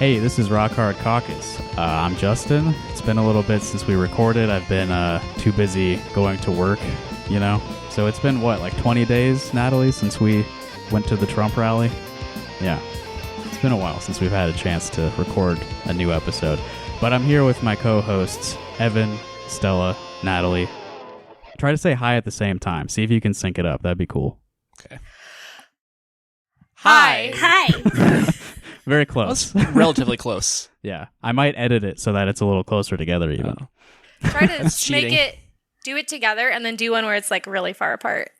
Hey, this is Rock Hard Caucus. I'm Justin. It's been a little bit since we recorded. I've been too busy going to work, So it's been, 20 days, Natalie, since we went to the Trump rally? Yeah. It's been a while since we've had a chance to record a new episode. But I'm here with my co-hosts, Evan, Stella, Natalie. Try to say hi at the same time. See if you can sync it up. That'd be cool. Okay. Hi. Hi. Very close. Relatively close. Yeah. I might edit it so that it's a little closer together even. Try to cheating. do it together and then do one where it's really far apart.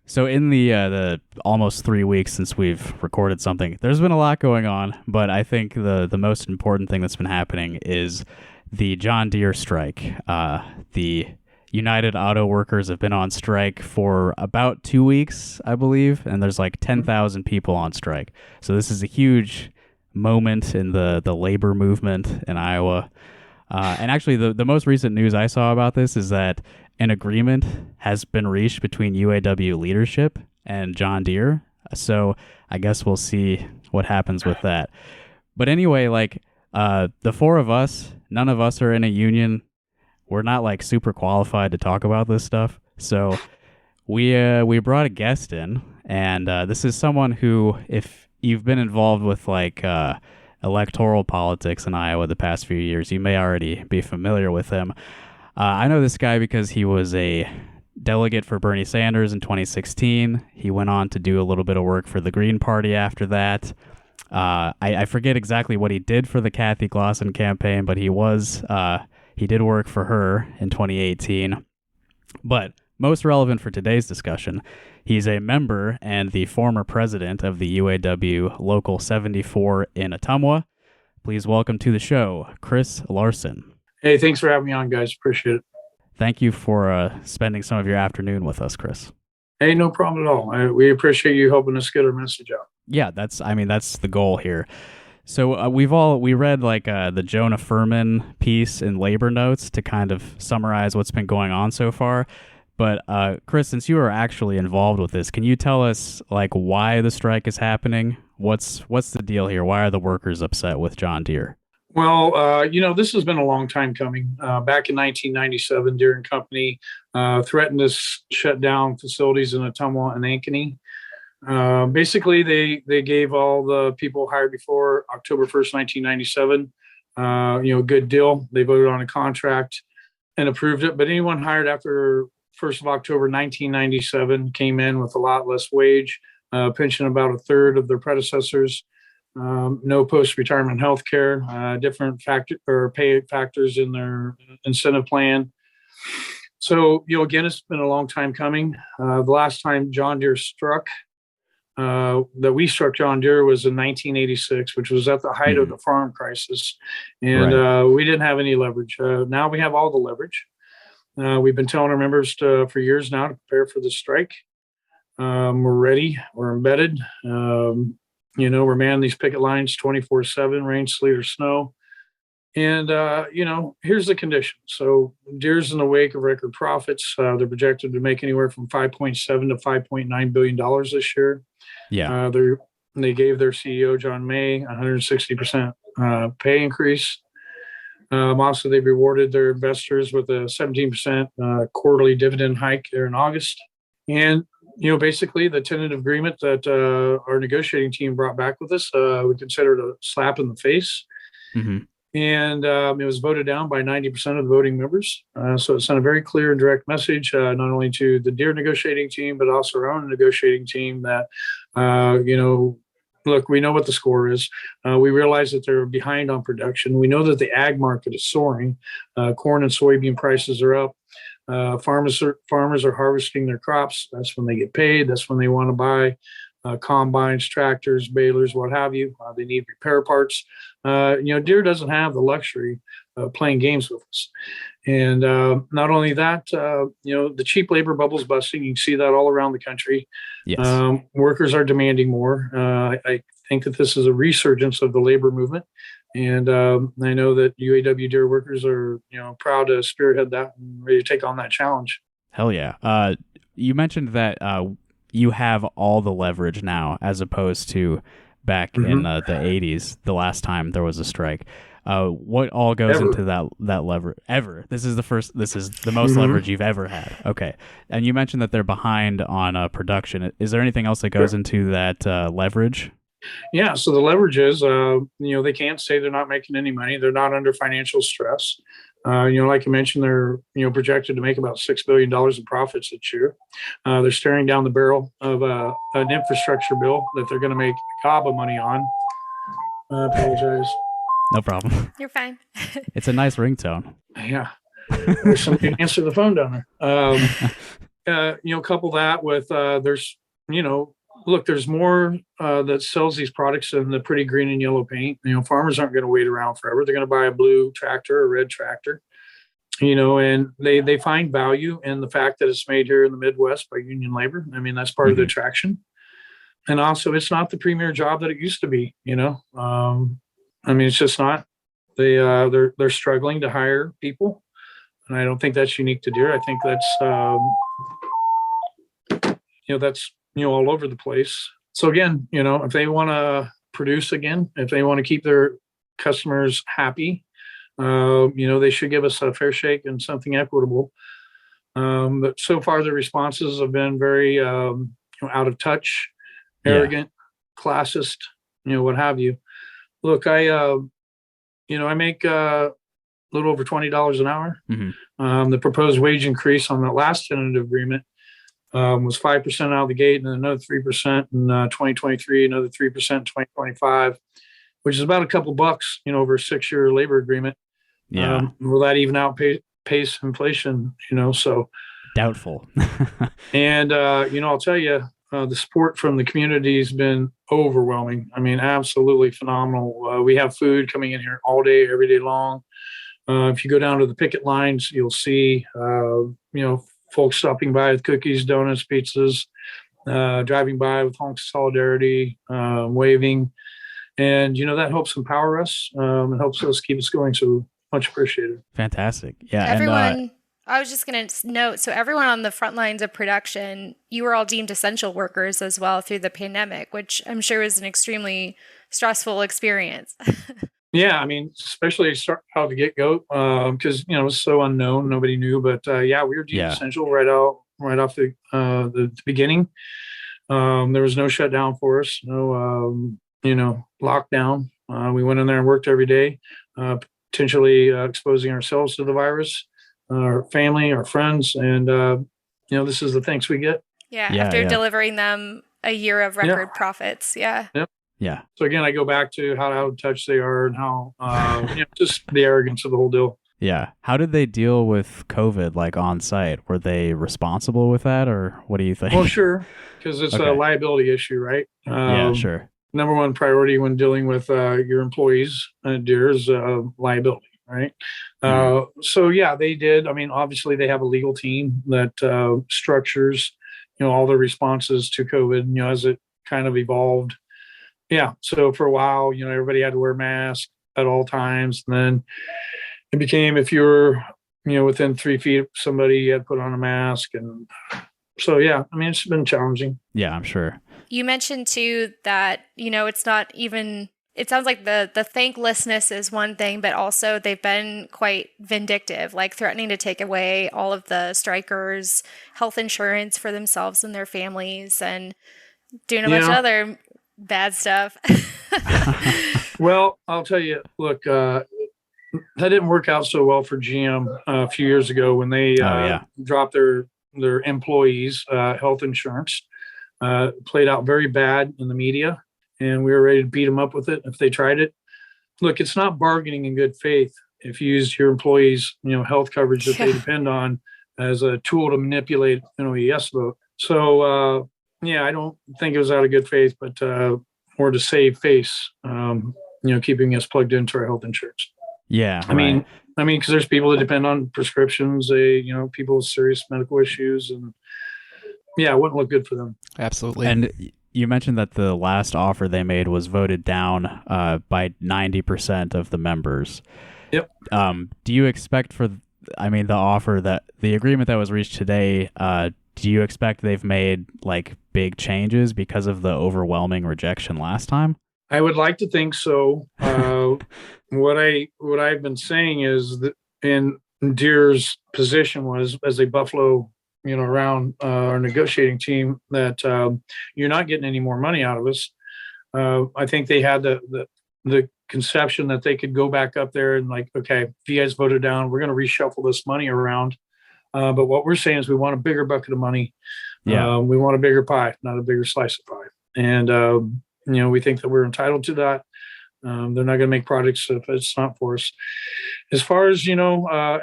So in the almost 3 weeks since we've recorded something, there's been a lot going on, but I think the most important thing that's been happening is the John Deere strike. The United Auto Workers have been on strike for about 2 weeks, I believe, and there's 10,000 people on strike. So this is a huge moment in the labor movement in Iowa. And actually, the most recent news I saw about this is that an agreement has been reached between UAW leadership and John Deere. So I guess we'll see what happens with that. But anyway, the four of us, none of us are in a union. We're not super qualified to talk about this stuff. So we brought a guest in, and this is someone who, if you've been involved with electoral politics in Iowa the past few years, you may already be familiar with him. I know this guy because he was a delegate for Bernie Sanders in 2016. He went on to do a little bit of work for the Green Party after that. I forget exactly what he did for the Kathy Glosson campaign, but he did work for her in 2018. But most relevant for today's discussion, he's a member and the former president of the UAW Local 74 in Ottumwa. Please welcome to the show, Chris Laursen. Hey, thanks for having me on, guys. Appreciate it. Thank you for spending some of your afternoon with us, Chris. Hey, no problem at all. We appreciate you helping us get our message out. Yeah, that's the goal here. So we read the Jonah Furman piece in Labor Notes to kind of summarize what's been going on so far. But Chris, since you are actually involved with this, can you tell us why the strike is happening? What's the deal here? Why are the workers upset with John Deere? Well, this has been a long time coming. Back in 1997, Deere and Company threatened to shut down facilities in Ottumwa and Ankeny. Basically, they gave all the people hired before October 1st, 1997, a good deal. They voted on a contract and approved it. But anyone hired after 1st of October, 1997 came in with a lot less wage, pension about a third of their predecessors. No post-retirement health care, different pay factors in their incentive plan. So, again, it's been a long time coming. The last time John Deere that we struck John Deere was in 1986, which was at the height of the farm crisis. And we didn't have any leverage. Now we have all the leverage. We've been telling our members for years now to prepare for the strike. We're ready. We're embedded. We're manning these picket lines 24/7, rain, sleet, or snow. And, here's the condition. So Deere's in the wake of record profits. They're projected to make anywhere from $5.7 to $5.9 billion this year. Yeah. They gave their CEO, John May, 160% pay increase. Also, they've rewarded their investors with a 17% quarterly dividend hike there in August. And basically the tentative agreement that our negotiating team brought back with us, we considered a slap in the face. Mm-hmm. And it was voted down by 90% of the voting members. So it sent a very clear and direct message, not only to the Deere negotiating team, but also our own negotiating team that, look, we know what the score is. We realize that they're behind on production. We know that the ag market is soaring. Corn and soybean prices are up. Farmers are harvesting their crops. That's when they get paid. That's when they want to buy combines, tractors, balers, what have you. They need repair parts. Deere doesn't have the luxury of playing games with us. And not only that, the cheap labor bubble's busting. You can see that all around the country. Yes. Workers are demanding more. I think that this is a resurgence of the labor movement. And I know that UAW Deere workers are, proud to spearhead that and ready to take on that challenge. Hell yeah. You mentioned that you have all the leverage now, as opposed to back in the 80s, the last time there was a strike. What all goes into that lever ever? This is the most leverage you've ever had. Okay. And you mentioned that they're behind on production. Is there anything else that goes into that leverage? Yeah. So the leverage is, they can't say they're not making any money. They're not under financial stress. Like I mentioned, they're, projected to make about $6 billion in profits this year. They're staring down the barrel of an infrastructure bill that they're going to make a gob of money on. I apologize. No problem. You're fine. It's a nice ringtone. Yeah. There's somebody answer the phone down there. Couple that with there's more that sells these products than the pretty green and yellow paint. Farmers aren't going to wait around forever. They're going to buy a blue tractor, a red tractor, and they find value in the fact that it's made here in the Midwest by union labor. I mean, that's part of the attraction. And also, it's not the premier job that it used to be. It's just not. They're struggling to hire people, and I don't think that's unique to Deere. I think that's all over the place. So again, if they want to produce again, if they want to keep their customers happy, they should give us a fair shake and something equitable. But so far the responses have been very out of touch, arrogant, classist, what have you. Look, I make a little over $20 an hour. The proposed wage increase on the last tentative agreement was 5% out of the gate, and then another 3% in 2023, another 3% in 2025, which is about a couple bucks, over a 6-year labor agreement. Will that even outpace inflation? So doubtful. And I'll tell you, the support from the community has been overwhelming. I mean, absolutely phenomenal. We have food coming in here all day, every day long. If you go down to the picket lines, you'll see, folks stopping by with cookies, donuts, pizzas, driving by with honks of solidarity, waving. And, that helps empower us. It helps us keep us going. So much appreciated. Fantastic. Yeah. Everyone, I was just going to note, so everyone on the front lines of production, you were all deemed essential workers as well through the pandemic, which I'm sure was an extremely stressful experience. Yeah, I mean, especially how to get go, because it was so unknown, nobody knew. But we were deemed essential right off the beginning. There was no shutdown for us, no lockdown. We went in there and worked every day, potentially exposing ourselves to the virus, our family, our friends, and this is the thanks we get. After delivering them a year of record profits. Yep. Yeah. So again, I go back to how out of touch they are and how just the arrogance of the whole deal. Yeah. How did they deal with COVID, like on site? Were they responsible with that, or what do you think? Well, sure, because it's a liability issue, right? Sure. Number one priority when dealing with your employees at Deere is liability, right? So they did. I mean, obviously they have a legal team that structures, all the responses to COVID, as it kind of evolved. Yeah. So for a while, everybody had to wear masks at all times. And then it became, if you're, within 3 feet of somebody, you had to put on a mask. And so, it's been challenging. Yeah, I'm sure. You mentioned too that, it's not even, it sounds like the thanklessness is one thing, but also they've been quite vindictive, like threatening to take away all of the strikers' health insurance for themselves and their families and doing a bunch of other bad stuff. Well, I'll tell you, look, that didn't work out so well for GM a few years ago when they dropped their employees' health insurance. Played out very bad in the media, and we were ready to beat them up with it if they tried it. Look, it's not bargaining in good faith if you use your employees' health coverage that they depend on as a tool to manipulate a yes vote. So I don't think it was out of good faith, but more to save face, keeping us plugged into our health insurance. Yeah. I mean, because there's people that depend on prescriptions, people with serious medical issues, and it wouldn't look good for them. Absolutely. And you mentioned that the last offer they made was voted down by 90% of the members. Yep. Do you expect the agreement that was reached today, do you expect they've made like big changes because of the overwhelming rejection last time? I would like to think so. What I've been saying is that in Deere's position was as a Buffalo, around our negotiating team, that you're not getting any more money out of us. I think they had the conception that they could go back up there and like, okay, if you guys voted down, we're going to reshuffle this money around. But what we're saying is we want a bigger bucket of money. Yeah. We want a bigger pie, not a bigger slice of pie. And, we think that we're entitled to that. They're not going to make projects if it's not for us. As far as,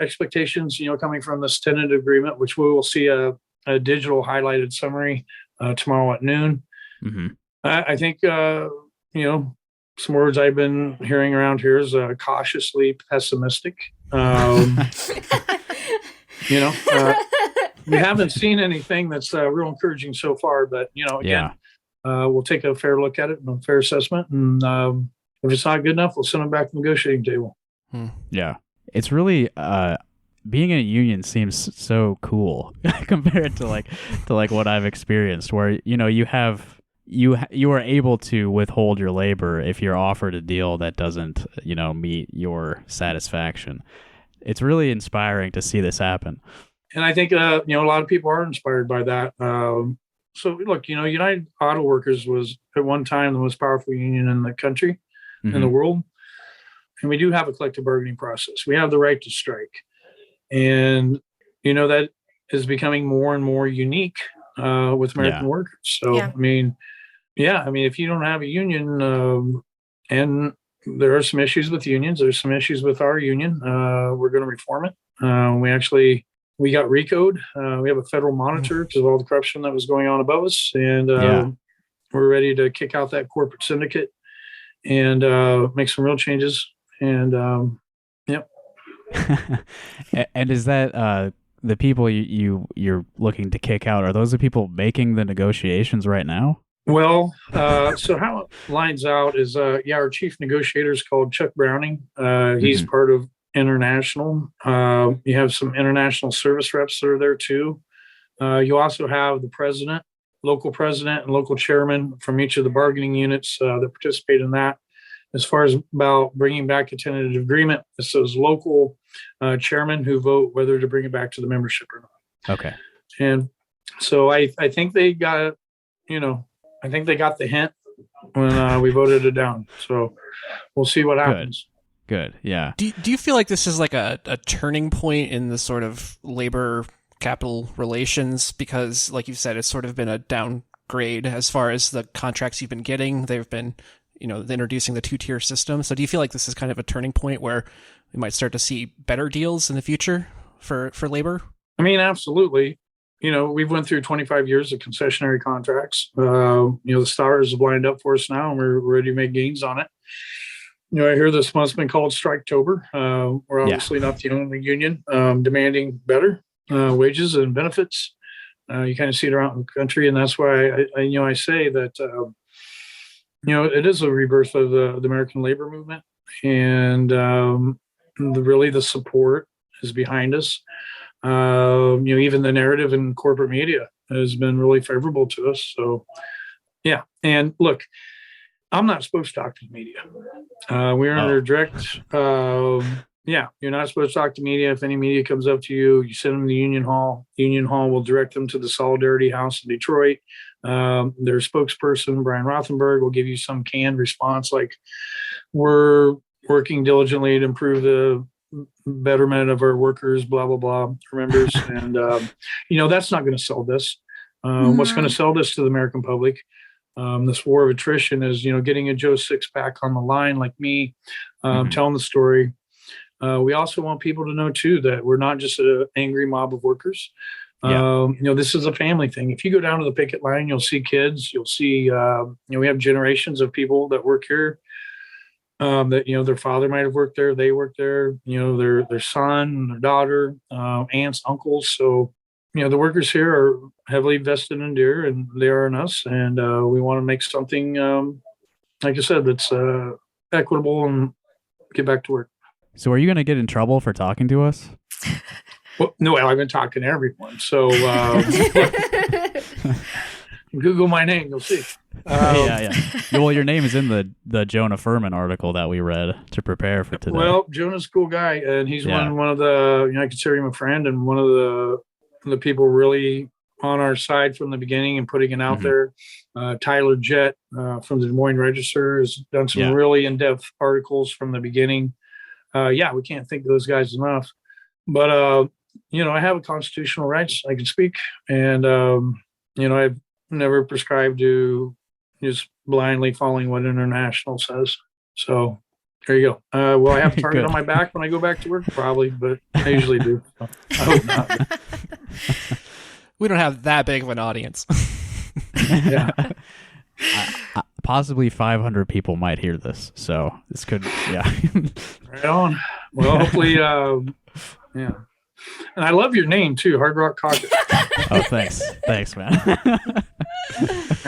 expectations, coming from this tentative agreement, which we will see a digital highlighted summary tomorrow at noon. Mm-hmm. I think, some words I've been hearing around here is cautiously pessimistic. We haven't seen anything that's real encouraging so far, but, again, we'll take a fair look at it and a fair assessment. And if it's not good enough, we'll send them back to the negotiating table. Yeah. It's really, being in a union seems so cool compared to what I've experienced, where, you are able to withhold your labor if you're offered a deal that doesn't, meet your satisfaction. It's really inspiring to see this happen. And I think, a lot of people are inspired by that. So look, United Auto Workers was at one time the most powerful union in the country, in the world. And we do have a collective bargaining process. We have the right to strike. And, that is becoming more and more unique with American workers. So, if you don't have a union, and there are some issues with unions, there's some issues with our union, we're going to reform it. We got RICO'd. We have a federal monitor because of all the corruption that was going on above us. And we're ready to kick out that corporate syndicate and make some real changes. And, And is that the people you're looking to kick out? Are those the people making the negotiations right now? Well, so how it lines out is, our chief negotiator is called Chuck Browning. He's part of International. You have some international service reps that are there too. You also have the president, local president, and local chairman from each of the bargaining units that participate in that. As far as about bringing back a tentative agreement, it's those local chairmen who vote whether to bring it back to the membership or not. Okay. And so I think they got, I think they got the hint when we voted it down. So we'll see what happens. Good. Yeah. Do you feel like this is like a turning point in the sort of labor capital relations? Because like you said, it's sort of been a downgrade as far as the contracts you've been getting. They've been, introducing the 2-tier system. So do you feel like this is kind of a turning point where we might start to see better deals in the future for labor? I mean, absolutely. We've went through 25 years of concessionary contracts. The stars have lined up for us now, and we're ready to make gains on it. I hear this month's been called Striketober. We're obviously not the only union demanding better wages and benefits. You kind of see it around the country, and that's why I say that it is a rebirth of the American labor movement, and the support is behind us. Even the narrative in corporate media has been really favorable to us. So, yeah. And look, I'm not supposed to talk to the media. We're under direct. You're not supposed to talk to media. If any media comes up to you, you send them to the Union Hall. Union Hall will direct them to the Solidarity House in Detroit. Their spokesperson, Brian Rothenberg, will give you some canned response like, we're working diligently to improve the betterment of our workers, blah, blah, blah, our members. And, that's not going to sell this. What's going to sell this to the American public? This war of attrition is, getting a Joe Sixpack on the line like me, telling the story. We also want people to know, too, that we're not just an angry mob of workers. This is a family thing. If you go down to the picket line, you'll see kids. You'll see, we have generations of people that work here. That their father might have worked there, they worked there, their son, their daughter, aunts, uncles. So, the workers here are heavily vested in Deere, and they are in us. And we want to make something, like I said, that's equitable and get back to work. So, are you going to get in trouble for talking to us? Well, no, I've been talking to everyone. So, Google my name, you'll see. Yeah. Well, your name is in the Jonah Furman article that we read to prepare for today. Well, Jonah's a cool guy, and he's one of the, I consider him a friend, and one of the people really on our side from the beginning and putting it out there. Tyler Jett from the Des Moines Register has done some really in-depth articles from the beginning. We can't thank those guys enough. But, I have a constitutional rights. I can speak. And, I've never prescribed to just blindly following what international says. So there you go. Will I have a target on my back when I go back to work? Probably, but I usually do. So I hope not. We don't have that big of an audience. Yeah. Possibly 500 people might hear this. So this could, Right on. Well, hopefully, yeah. And I love your name too, Hard Rock Caucus. Oh, thanks. Thanks, man.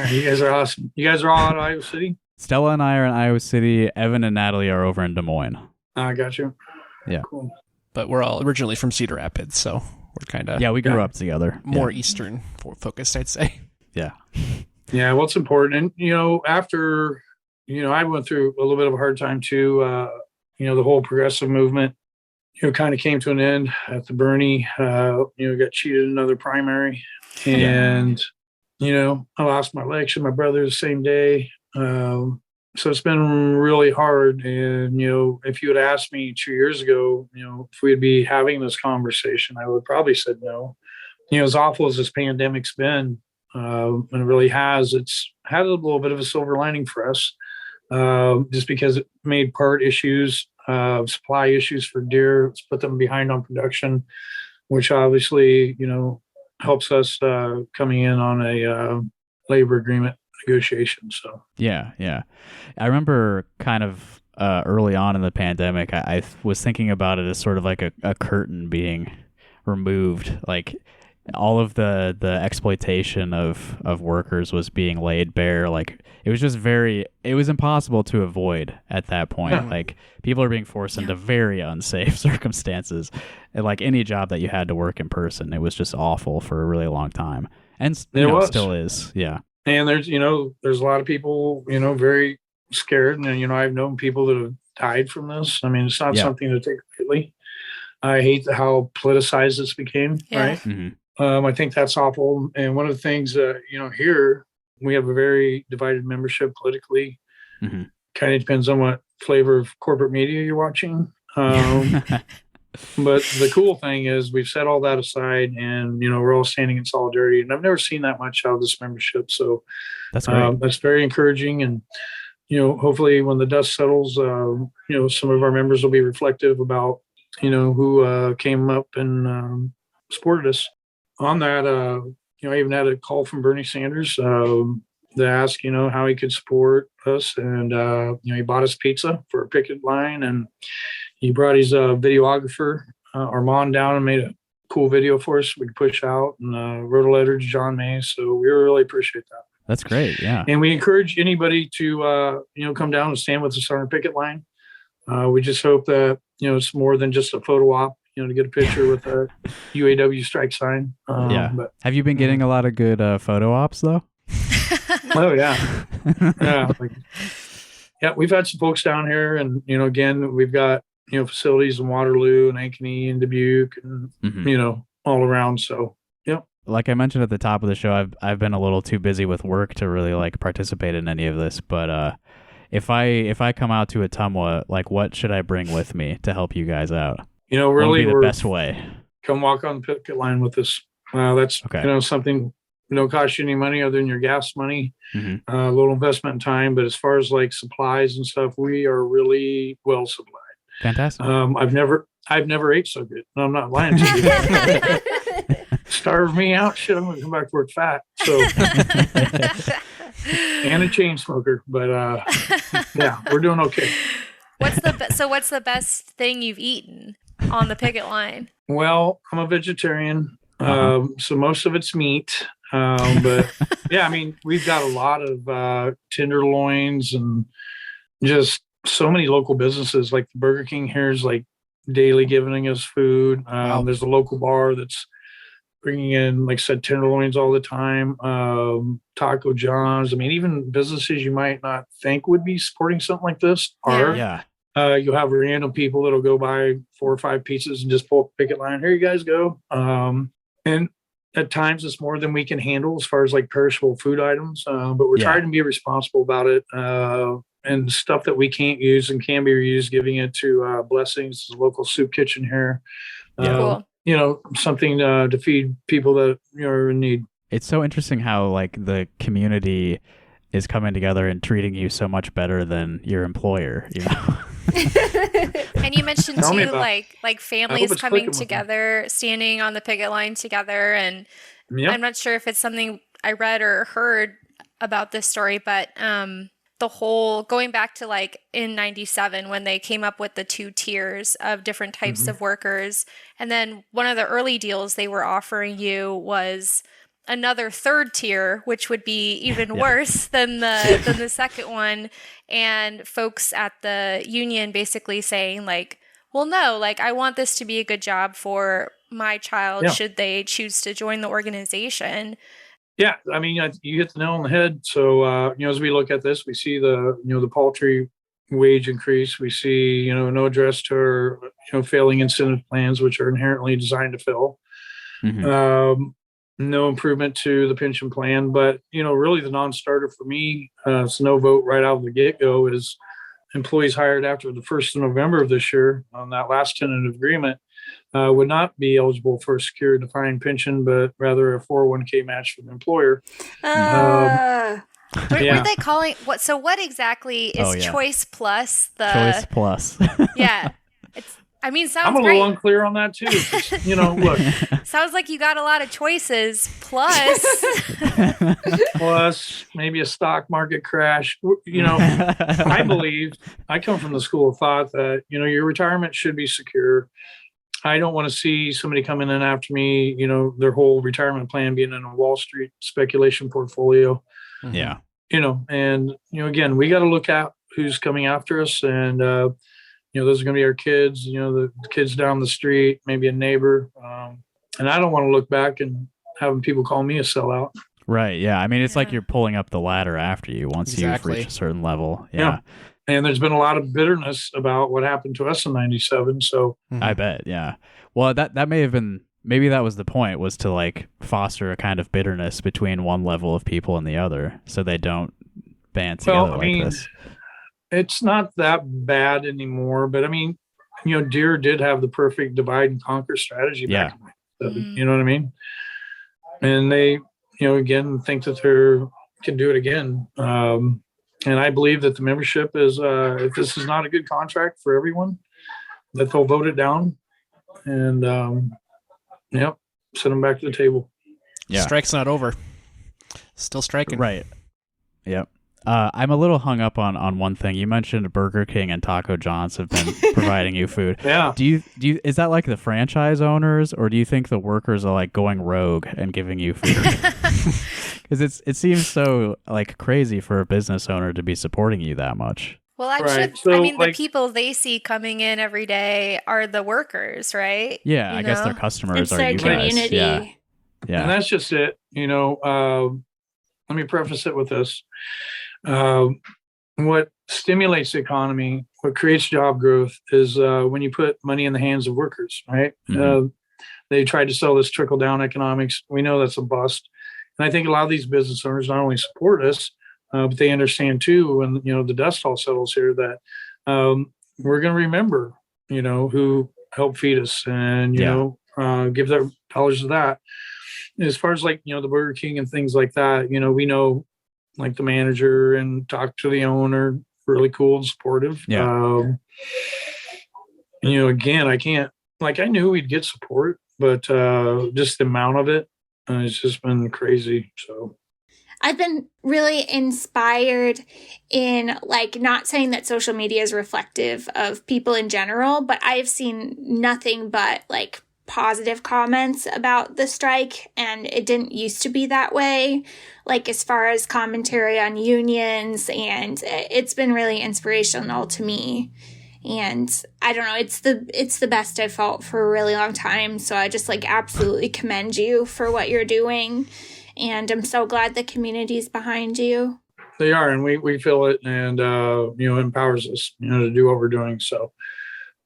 You guys are awesome. You guys are all out of Iowa City? Stella and I are in Iowa City. Evan and Natalie are over in Des Moines. I got you. Yeah. Cool. But we're all originally from Cedar Rapids, so we're kind of we grew up together. More Eastern focused, I'd say. Yeah. Yeah, well, it's important. And, after, I went through a little bit of a hard time too. The whole progressive movement, kind of came to an end at the Bernie, got cheated in another primary. And, I lost my election, my brother the same day. So it's been really hard. And, if you had asked me 2 years ago, if we'd be having this conversation, I would probably said no. As awful as this pandemic's been, and it really has, it's had a little bit of a silver lining for us, just because it made part issues, supply issues for Deere. It's put them behind on production, which obviously, helps us coming in on a labor agreement negotiation. So yeah. I remember kind of early on in the pandemic, I was thinking about it as sort of like a curtain being removed, like all of the exploitation of workers was being laid bare. Like it was impossible to avoid at that point. Yeah. Like people are being forced into very unsafe circumstances. And like any job that you had to work in person, it was just awful for a really long time. And still is. Yeah. And there's a lot of people, very scared. And, I've known people that have died from this. I mean, it's not something to take lightly. I hate how politicized this became, right? Mm-hmm. I think that's awful. And one of the things that, here we have a very divided membership politically. Mm-hmm. Kind of depends on what flavor of corporate media you're watching. But the cool thing is we've set all that aside and, we're all standing in solidarity. And I've never seen that much out of this membership. So that's great. That's very encouraging. And, hopefully when the dust settles, some of our members will be reflective about, who came up and supported us. On that, I even had a call from Bernie Sanders to ask, how he could support us. And, he bought us pizza for a picket line, and he brought his videographer, Armand, down and made a cool video for us we could push out, and wrote a letter to John May. So we really appreciate that. That's great. Yeah. And we encourage anybody to, come down and stand with us on our picket line. We just hope that, it's more than just a photo op. To get a picture with a UAW strike sign. But have you been getting a lot of good photo ops though? Oh yeah, we've had some folks down here, and again, we've got facilities in Waterloo and Ankeny and Dubuque, and all around. So like I mentioned at the top of the show, I've been a little too busy with work to really like participate in any of this. But if I come out to Ottumwa, like what should I bring with me to help you guys out? Really, the best way. Come walk on the picket line with us. That's okay. Something don't cost you any money other than your gas money. Mm-hmm. A little investment in time, but as far as like supplies and stuff, we are really well supplied. Fantastic. I've never ate so good. No, I'm not lying to you. Starve me out, shit. I'm gonna come back to work fat. So, and a chain smoker, but we're doing okay. What's the best thing you've eaten on the picket line? Well, I'm a vegetarian, so most of it's meat. But we've got a lot of tenderloins and just so many local businesses. Like the Burger King here is like daily giving us food. There's a local bar that's bringing in, like I said, tenderloins all the time, Taco John's. I mean, even businesses you might not think would be supporting something like this are. Yeah. You'll have random people that'll go buy 4 or 5 pizzas and just pull up a picket line. Here you guys go. And at times it's more than we can handle as far as like perishable food items. But we're trying to be responsible about it. And stuff that we can't use and can be reused, giving it to Blessings, the local soup kitchen here. Cool. You know, something to feed people that are in need. It's so interesting how like the community is coming together and treating you so much better than your employer, you know. And you mentioned Tell me too, about like families it's coming clicking with together, standing on the picket line together. And Yep. I'm not sure if it's something I read or heard about this story, but the whole going back to like in 97 when they came up with the 2 tiers of different types of workers. And then one of the early deals they were offering you was another 3rd tier, which would be even worse than the second one. And folks at the union basically saying like, well, no, like I want this to be a good job for my child should they choose to join the organization. Yeah, I mean, you hit the nail on the head. So, as we look at this, we see the paltry wage increase. We see, no address to our, failing incentive plans, which are inherently designed to fail. No improvement to the pension plan. But, really the non-starter for me, it's no vote right out of the get-go is employees hired after the 1st of November of this year on that last tentative agreement would not be eligible for a secure defined pension, but rather a 401k match from the employer. What are they calling what? So what exactly is Choice Plus? Choice Plus. Yeah, sounds I'm a great. little unclear on that too. Look, sounds like you got a lot of choices. Plus maybe a stock market crash. I believe I come from the school of thought that your retirement should be secure. I don't want to see somebody coming in after me, their whole retirement plan being in a Wall Street speculation portfolio. Yeah. And, again, we got to look at who's coming after us. And, those are going to be our kids, the kids down the street, maybe a neighbor. And I don't want to look back and having people call me a sellout. Right. Yeah. I mean, it's like you're pulling up the ladder after you once you've reached a certain level. Yeah. And there's been a lot of bitterness about what happened to us in 97. So I bet. Yeah. Well, that may have been, maybe that was the point, was to like foster a kind of bitterness between one level of people and the other so they don't band together this. It's not that bad anymore, but Deere did have the perfect divide and conquer strategy back in 97, you know what I mean? And they, again, think that they can do it again. And I believe that the membership is, if this is not a good contract for everyone, that they'll vote it down and, send them back to the table. Yeah. Strike's not over. Still striking. Right. Yep. I'm a little hung up on one thing. You mentioned Burger King and Taco John's have been providing you food. Yeah. Do you is that like the franchise owners, or do you think the workers are like going rogue and giving you food? Because it seems so like crazy for a business owner to be supporting you that much. Well, actually, right. So, the people they see coming in every day are the workers, right? Yeah, I guess their customers are you community. guys. Yeah. And that's just it. Let me preface it with this. What stimulates the economy, what creates job growth is when you put money in the hands of workers, right? They tried to sell this trickle-down economics. We know that's a bust. And I think a lot of these business owners not only support us, but they understand too, when the dust all settles here, that we're going to remember, who helped feed us and give their dollars to that. As far as like the Burger King and things like that, we know like the manager and talk to the owner, really cool and supportive. Yeah. Again, I knew we'd get support, but just the amount of it, it's just been crazy. So I've been really inspired in like not saying that social media is reflective of people in general, but I've seen nothing but like positive comments about the strike, and it didn't used to be that way, like as far as commentary on unions, and it's been really inspirational to me. And I don't know, it's the best I've felt for a really long time. So I just like absolutely commend you for what you're doing. And I'm so glad the community's behind you. They are, and we feel it, and empowers us, to do what we're doing. So,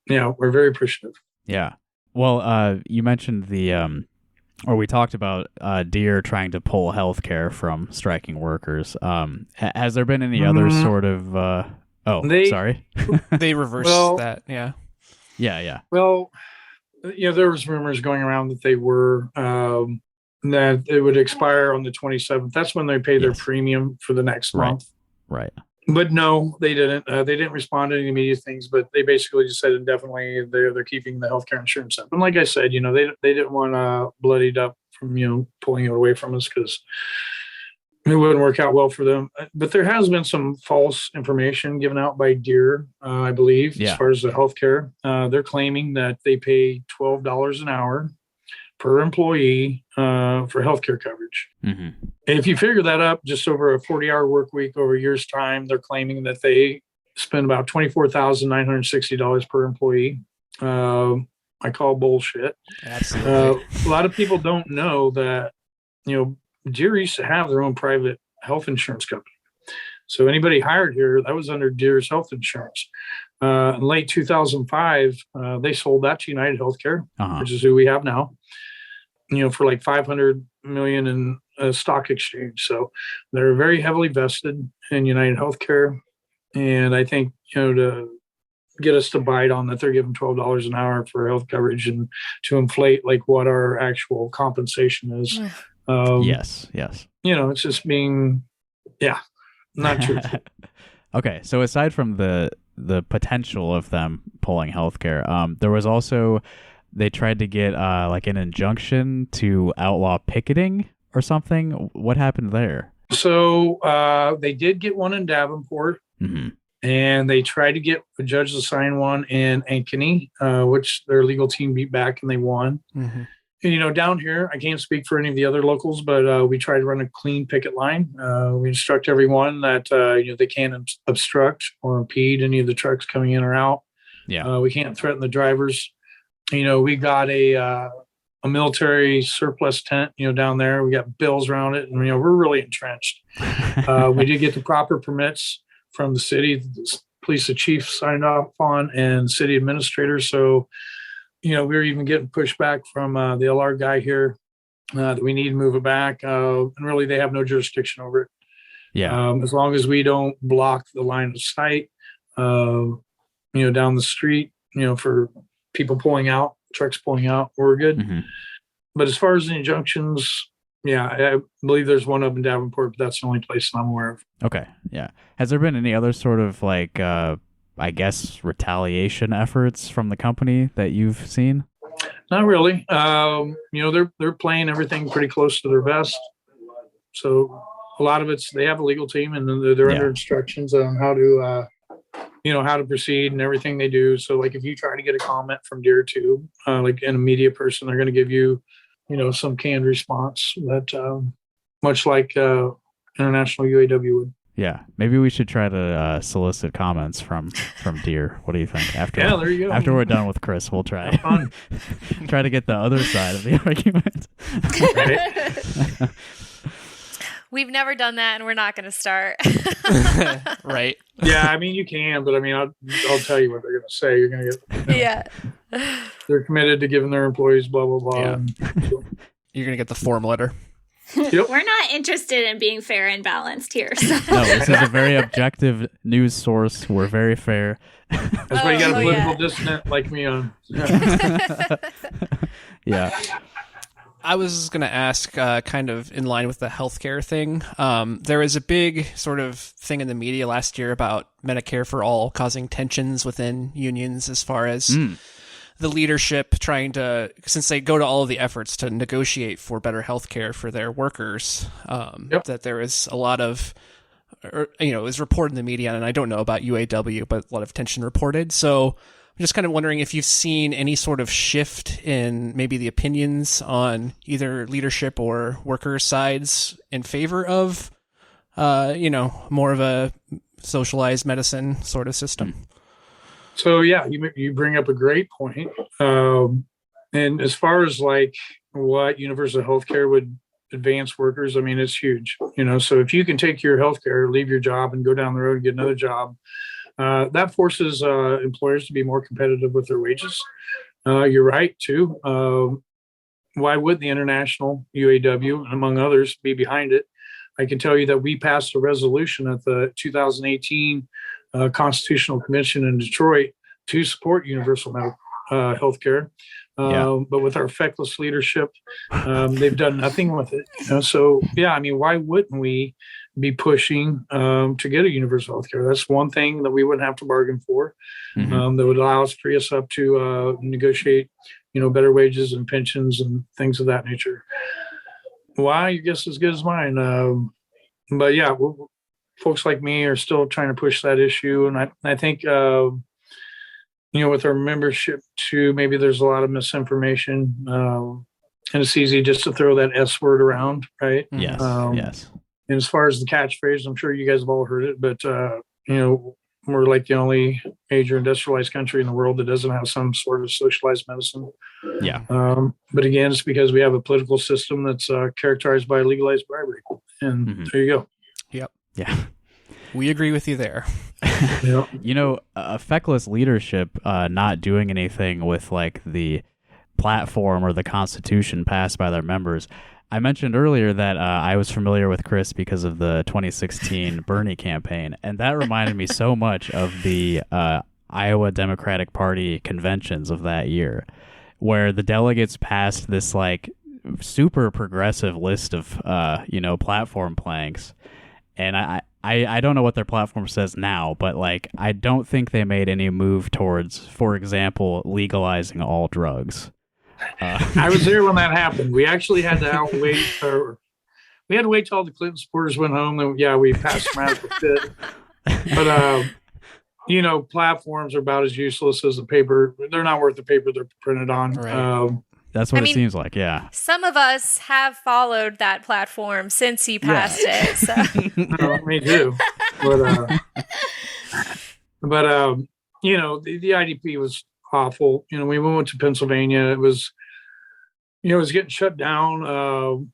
we're very appreciative. Yeah. Well, you mentioned we talked about Deere trying to pull healthcare from striking workers. Has there been any other sort of? Sorry. They reversed that. Yeah. Yeah. Well, there was rumors going around that they were. That it would expire on the 27th. That's when they pay their premium for the next month. Right. But no, they didn't. They didn't respond to any immediate things, but they basically just said indefinitely they're keeping the healthcare insurance up. And like I said, they didn't want bloodied up from, pulling it away from us because it wouldn't work out well for them. But there has been some false information given out by Deere, I believe, as far as the healthcare. They're claiming that they pay $12 an hour per employee for healthcare coverage. Mm-hmm. And if you figure that up just over a 40-hour work week over a year's time, they're claiming that they spend about $24,960 per employee. I call bullshit. Absolutely. A lot of people don't know that, Deere used to have their own private health insurance company. So anybody hired here, that was under Deere's health insurance. In late 2005, they sold that to United Healthcare, which is who we have now, for like $500 million in a stock exchange. So they're very heavily vested in United Healthcare. And I think, to get us to bite on that, they're giving $12 an hour for health coverage and to inflate like what our actual compensation is. Yes. It's just being, not true. Okay. So aside from the potential of them pulling healthcare, there was also, they tried to get like an injunction to outlaw picketing or something. What happened there? So they did get one in Davenport, and they tried to get a judge to sign one in Ankeny, which their legal team beat back and they won. Mm-hmm. And, down here, I can't speak for any of the other locals, but we try to run a clean picket line. We instruct everyone that, they can't obstruct or impede any of the trucks coming in or out. Yeah. We can't threaten the drivers. We got a military surplus tent, down there. We got bills around it, and, we're really entrenched. We did get the proper permits from the city, the police chief signed off on, and city administrator. So, we were even getting pushback from the LR guy here that we need to move it back. And really, they have no jurisdiction over it. Yeah. As long as we don't block the line of sight, down the street, for people pulling out, trucks pulling out, we're good. Mm-hmm. But as far as the injunctions, I believe there's one up in Davenport, but that's the only place I'm aware of. Okay. Yeah. Has there been any other sort of like, I guess, retaliation efforts from the company that you've seen? Not really. They're playing everything pretty close to their vest. So a lot of it's, they have a legal team and they're under instructions on how to, how to proceed and everything they do. So like if you try to get a comment from Deere too, like an immediate person, they're going to give you, some canned response that much like International UAW would. Yeah, maybe we should try to solicit comments from Deere. What do you think? After there you go. After we're done with Chris, we'll try try to get the other side of the argument. We've never done that, and we're not going to start. Right. Yeah, I mean you can, but I mean I'll tell you what they're going to say. You're going to get. They're committed to giving their employees blah blah blah. Yeah. You're going to get the form letter. Yep. We're not interested in being fair and balanced here. So. No, this is a very objective news source. We're very fair. That's why you got a political dissident like me on. Yeah. I was going to ask, kind of in line with the healthcare thing. There was a big sort of thing in the media last year about Medicare for All causing tensions within unions as far as the leadership trying to, since they go to all of the efforts to negotiate for better healthcare for their workers, that there is a lot of, it was reported in the media, and I don't know about UAW, but a lot of tension reported. So I'm just kind of wondering if you've seen any sort of shift in maybe the opinions on either leadership or worker sides in favor of, more of a socialized medicine sort of system. So yeah, you bring up a great point. And as far as like what universal healthcare would advance workers, I mean, it's huge. So if you can take your healthcare, leave your job, and go down the road and get another job, that forces employers to be more competitive with their wages. You're right too. Why would the international UAW, among others, be behind it? I can tell you that we passed a resolution at the 2018 Constitutional Convention in Detroit to support universal health care. But with our feckless leadership, they've done nothing with it. So, yeah, I mean, why wouldn't we be pushing to get a universal health care? That's one thing that we wouldn't have to bargain for. That would allow us, free us up to negotiate, better wages and pensions and things of that nature. Why? Your guess is as good as mine. But yeah, folks like me are still trying to push that issue. And I think, with our membership too, maybe there's a lot of misinformation. And it's easy just to throw that S word around, right? Yes. Yes. And as far as the catchphrase, I'm sure you guys have all heard it, but, we're like the only major industrialized country in the world that doesn't have some sort of socialized medicine. Yeah. But again, it's because we have a political system that's characterized by legalized bribery. And there you go. Yep. Yeah. We agree with you there. A feckless leadership not doing anything with like the platform or the Constitution passed by their members. I mentioned earlier that I was familiar with Chris because of the 2016 Bernie campaign, and that reminded me so much of the Iowa Democratic Party conventions of that year, where the delegates passed this like super progressive list of platform planks, and I don't know what their platform says now, but like I don't think they made any move towards, for example, legalizing all drugs. I was there when that happened. We actually had to wait till all the Clinton supporters went home. And we passed them out for fit. But platforms are about as useless as the paper. They're not worth the paper they're printed on. Right. That's what it seems like. Yeah. Some of us have followed that platform since he passed it. So. Me too. But the IDP was awful. We went to Pennsylvania. It was getting shut down.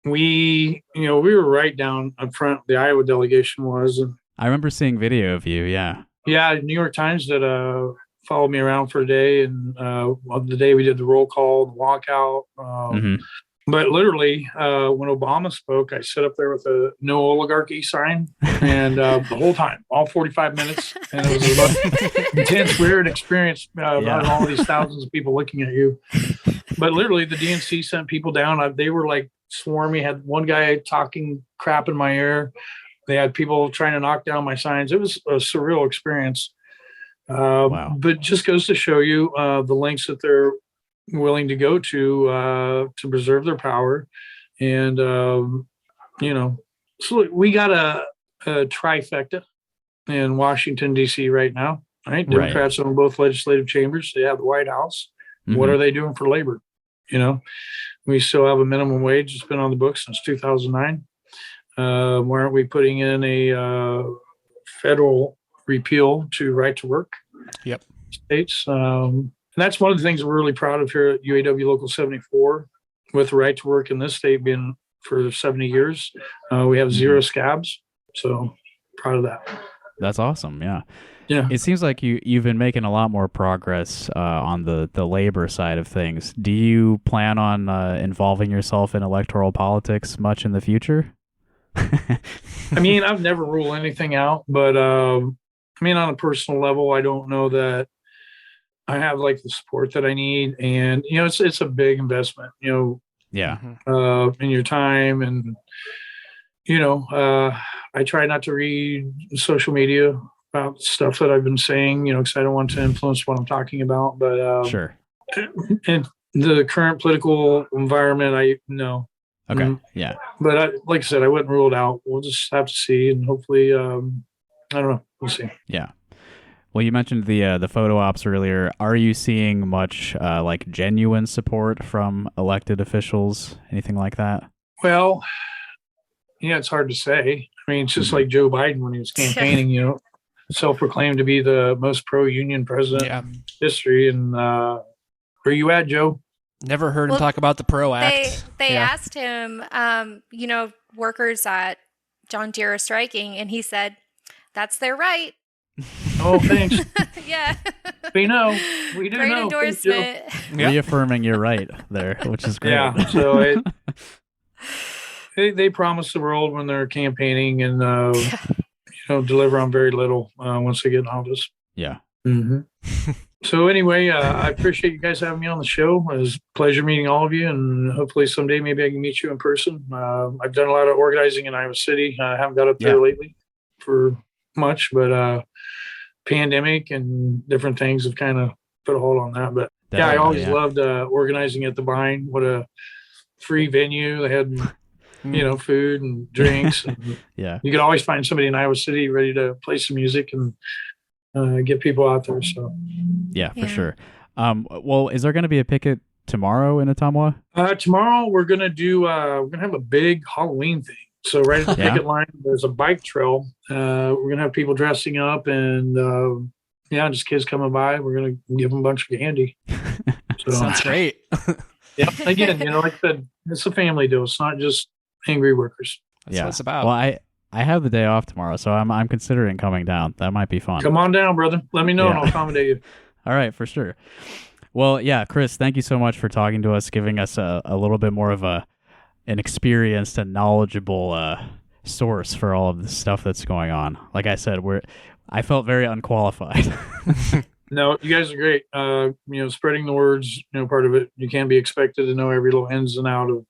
We were right down up front. The Iowa delegation was. And I remember seeing video of you. Yeah. Yeah. New York Times did followed me around for a day, and the day we did the roll call, the walkout. But literally, when Obama spoke, I sat up there with a no oligarchy sign, and the whole time, all 45 minutes, and it was a intense, weird experience having all these thousands of people looking at you. But literally, the DNC sent people down. They were like swarmy. Had one guy talking crap in my ear. They had people trying to knock down my signs. It was a surreal experience. Wow. But just goes to show you the lengths that they're willing to go to preserve their power. And, so we got a trifecta in Washington, D.C. right now, right? Democrats own both legislative chambers. They have the White House. What are they doing for labor? We still have a minimum wage that's been on the books since 2009. Why aren't we putting in a federal repeal to right to work? Yep. States. And that's one of the things we're really proud of here at UAW Local 74, with the right to work in this state being for 70 years. We have zero scabs. So proud of that. That's awesome. Yeah. Yeah. It seems like you've been making a lot more progress on the labor side of things. Do you plan on involving yourself in electoral politics much in the future? I mean, I've never ruled anything out, but on a personal level, I don't know that I have like the support that I need. And, it's a big investment, in your time. And, I try not to read social media about stuff that I've been saying, because I don't want to influence what I'm talking about. But sure. In the current political environment, no. Okay. Yeah. But like I said, I wouldn't rule it out. We'll just have to see, and hopefully, I don't know. We'll see. Yeah. Well, you mentioned the photo ops earlier. Are you seeing much like genuine support from elected officials? Anything like that? Well, it's hard to say. I mean, it's just like Joe Biden when he was campaigning. self-proclaimed to be the most pro-union president in history. And where you at, Joe? Never heard him talk about the PRO Act. They asked him, workers at John Deere are striking, and he said, "That's their right." Oh, thanks. Yeah. We know. We do Great know. endorsement. Reaffirming your right there, which is great. Yeah. So they promise the world when they're campaigning and deliver on very little once they get in office. Yeah. Mm-hmm. So anyway, I appreciate you guys having me on the show. It was a pleasure meeting all of you, and hopefully someday maybe I can meet you in person. I've done a lot of organizing in Iowa City. I haven't got up there lately for much, but pandemic and different things have kind of put a hold on that. But I always loved organizing at the Vine. What a free venue. They had food and drinks. And you could always find somebody in Iowa City ready to play some music and get people out there. So yeah, for sure. Well, is there going to be a picket tomorrow in Ottumwa? Tomorrow we're going to have a big Halloween thing. So right at the picket line, there's a bike trail. We're going to have people dressing up and just kids coming by. We're going to give them a bunch of candy. So, sounds great. Yeah. Again, like I said, it's a family deal. It's not just angry workers. That's what it's about. Well, I have the day off tomorrow, so I'm considering coming down. That might be fun. Come on down, brother. Let me know and I'll accommodate you. All right, for sure. Well, yeah, Chris, thank you so much for talking to us, giving us a little bit more of an experienced and knowledgeable source for all of the stuff that's going on. Like I said, I felt very unqualified. No, you guys are great. Spreading the words, part of it. You can't be expected to know every little ins and out of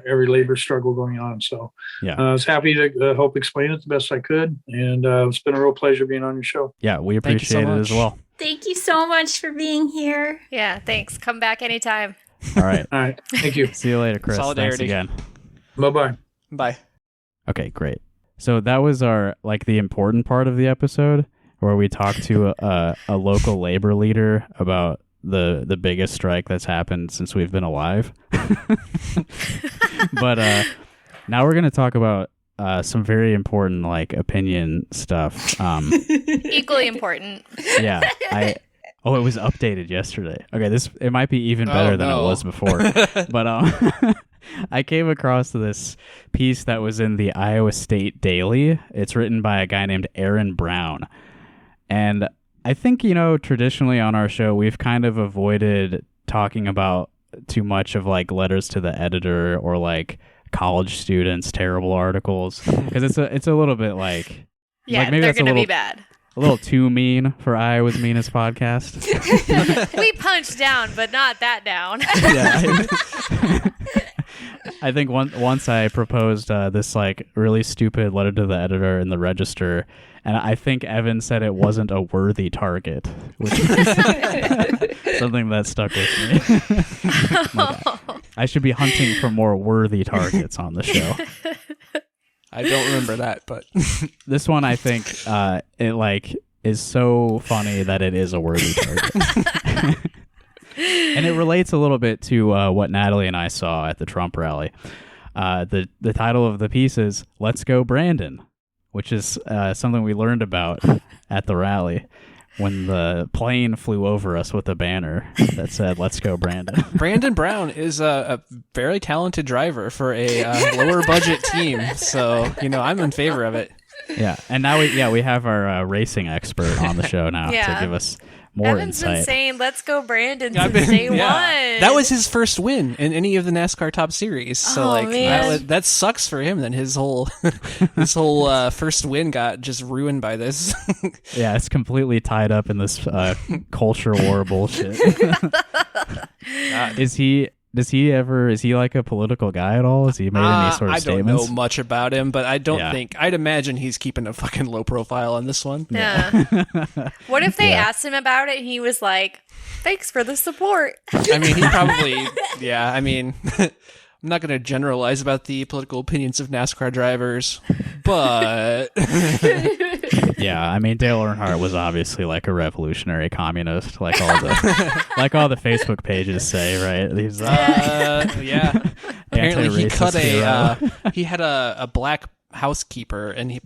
every labor struggle going on. So I was happy to help explain it the best I could. And it's been a real pleasure being on your show. Yeah, we appreciate it as well. Thank you so much for being here. Yeah, thanks. Come back anytime. All right. All right. Thank you. See you later, Chris. Solidarity. Thanks again. Bye-bye. Bye. Okay, great. So that was our the important part of the episode where we talked to a local labor leader about the biggest strike that's happened since we've been alive. But now we're going to talk about some very important opinion stuff. Equally important. Yeah. It was updated yesterday. Okay, it might be even better than it was before. But I came across this piece that was in the Iowa State Daily. It's written by a guy named Aaron Brown. And I think, traditionally on our show, we've kind of avoided talking about too much of letters to the editor or college students' terrible articles, because it's a little bit maybe they're going to be bad. A little too mean for Iowa's meanest podcast. We punched down, but not that down. Yeah. I think once I proposed this really stupid letter to the editor in the Register, and I think Evan said it wasn't a worthy target, which is something that stuck with me. I should be hunting for more worthy targets on the show. I don't remember that, but this one, I think, it is so funny that it is a worthy target. And it relates a little bit to what Natalie and I saw at the Trump rally. The title of the piece is "Let's Go Brandon," which is something we learned about at the rally when the plane flew over us with a banner that said "Let's Go Brandon." Brandon Brown is a very talented driver for a lower budget team, so I'm in favor of it. Yeah, and now we have our racing expert on the show now to give us more Evan's insight. been saying "Let's go Brandon" since day one. That was his first win in any of the NASCAR Top Series. So that sucks for him. Then his whole first win got just ruined by this. Yeah, it's completely tied up in this culture war bullshit. Is he a political guy at all? Has he made any sort of statements? I don't know much about him, but I'd imagine he's keeping a fucking low profile on this one. Yeah. What if they asked him about it and he was like, "Thanks for the support"? I mean, he probably, I mean, I'm not going to generalize about the political opinions of NASCAR drivers, but yeah, I mean, Dale Earnhardt was obviously a revolutionary communist, like all the Facebook pages say, right? He's Apparently he cut he had a black housekeeper, and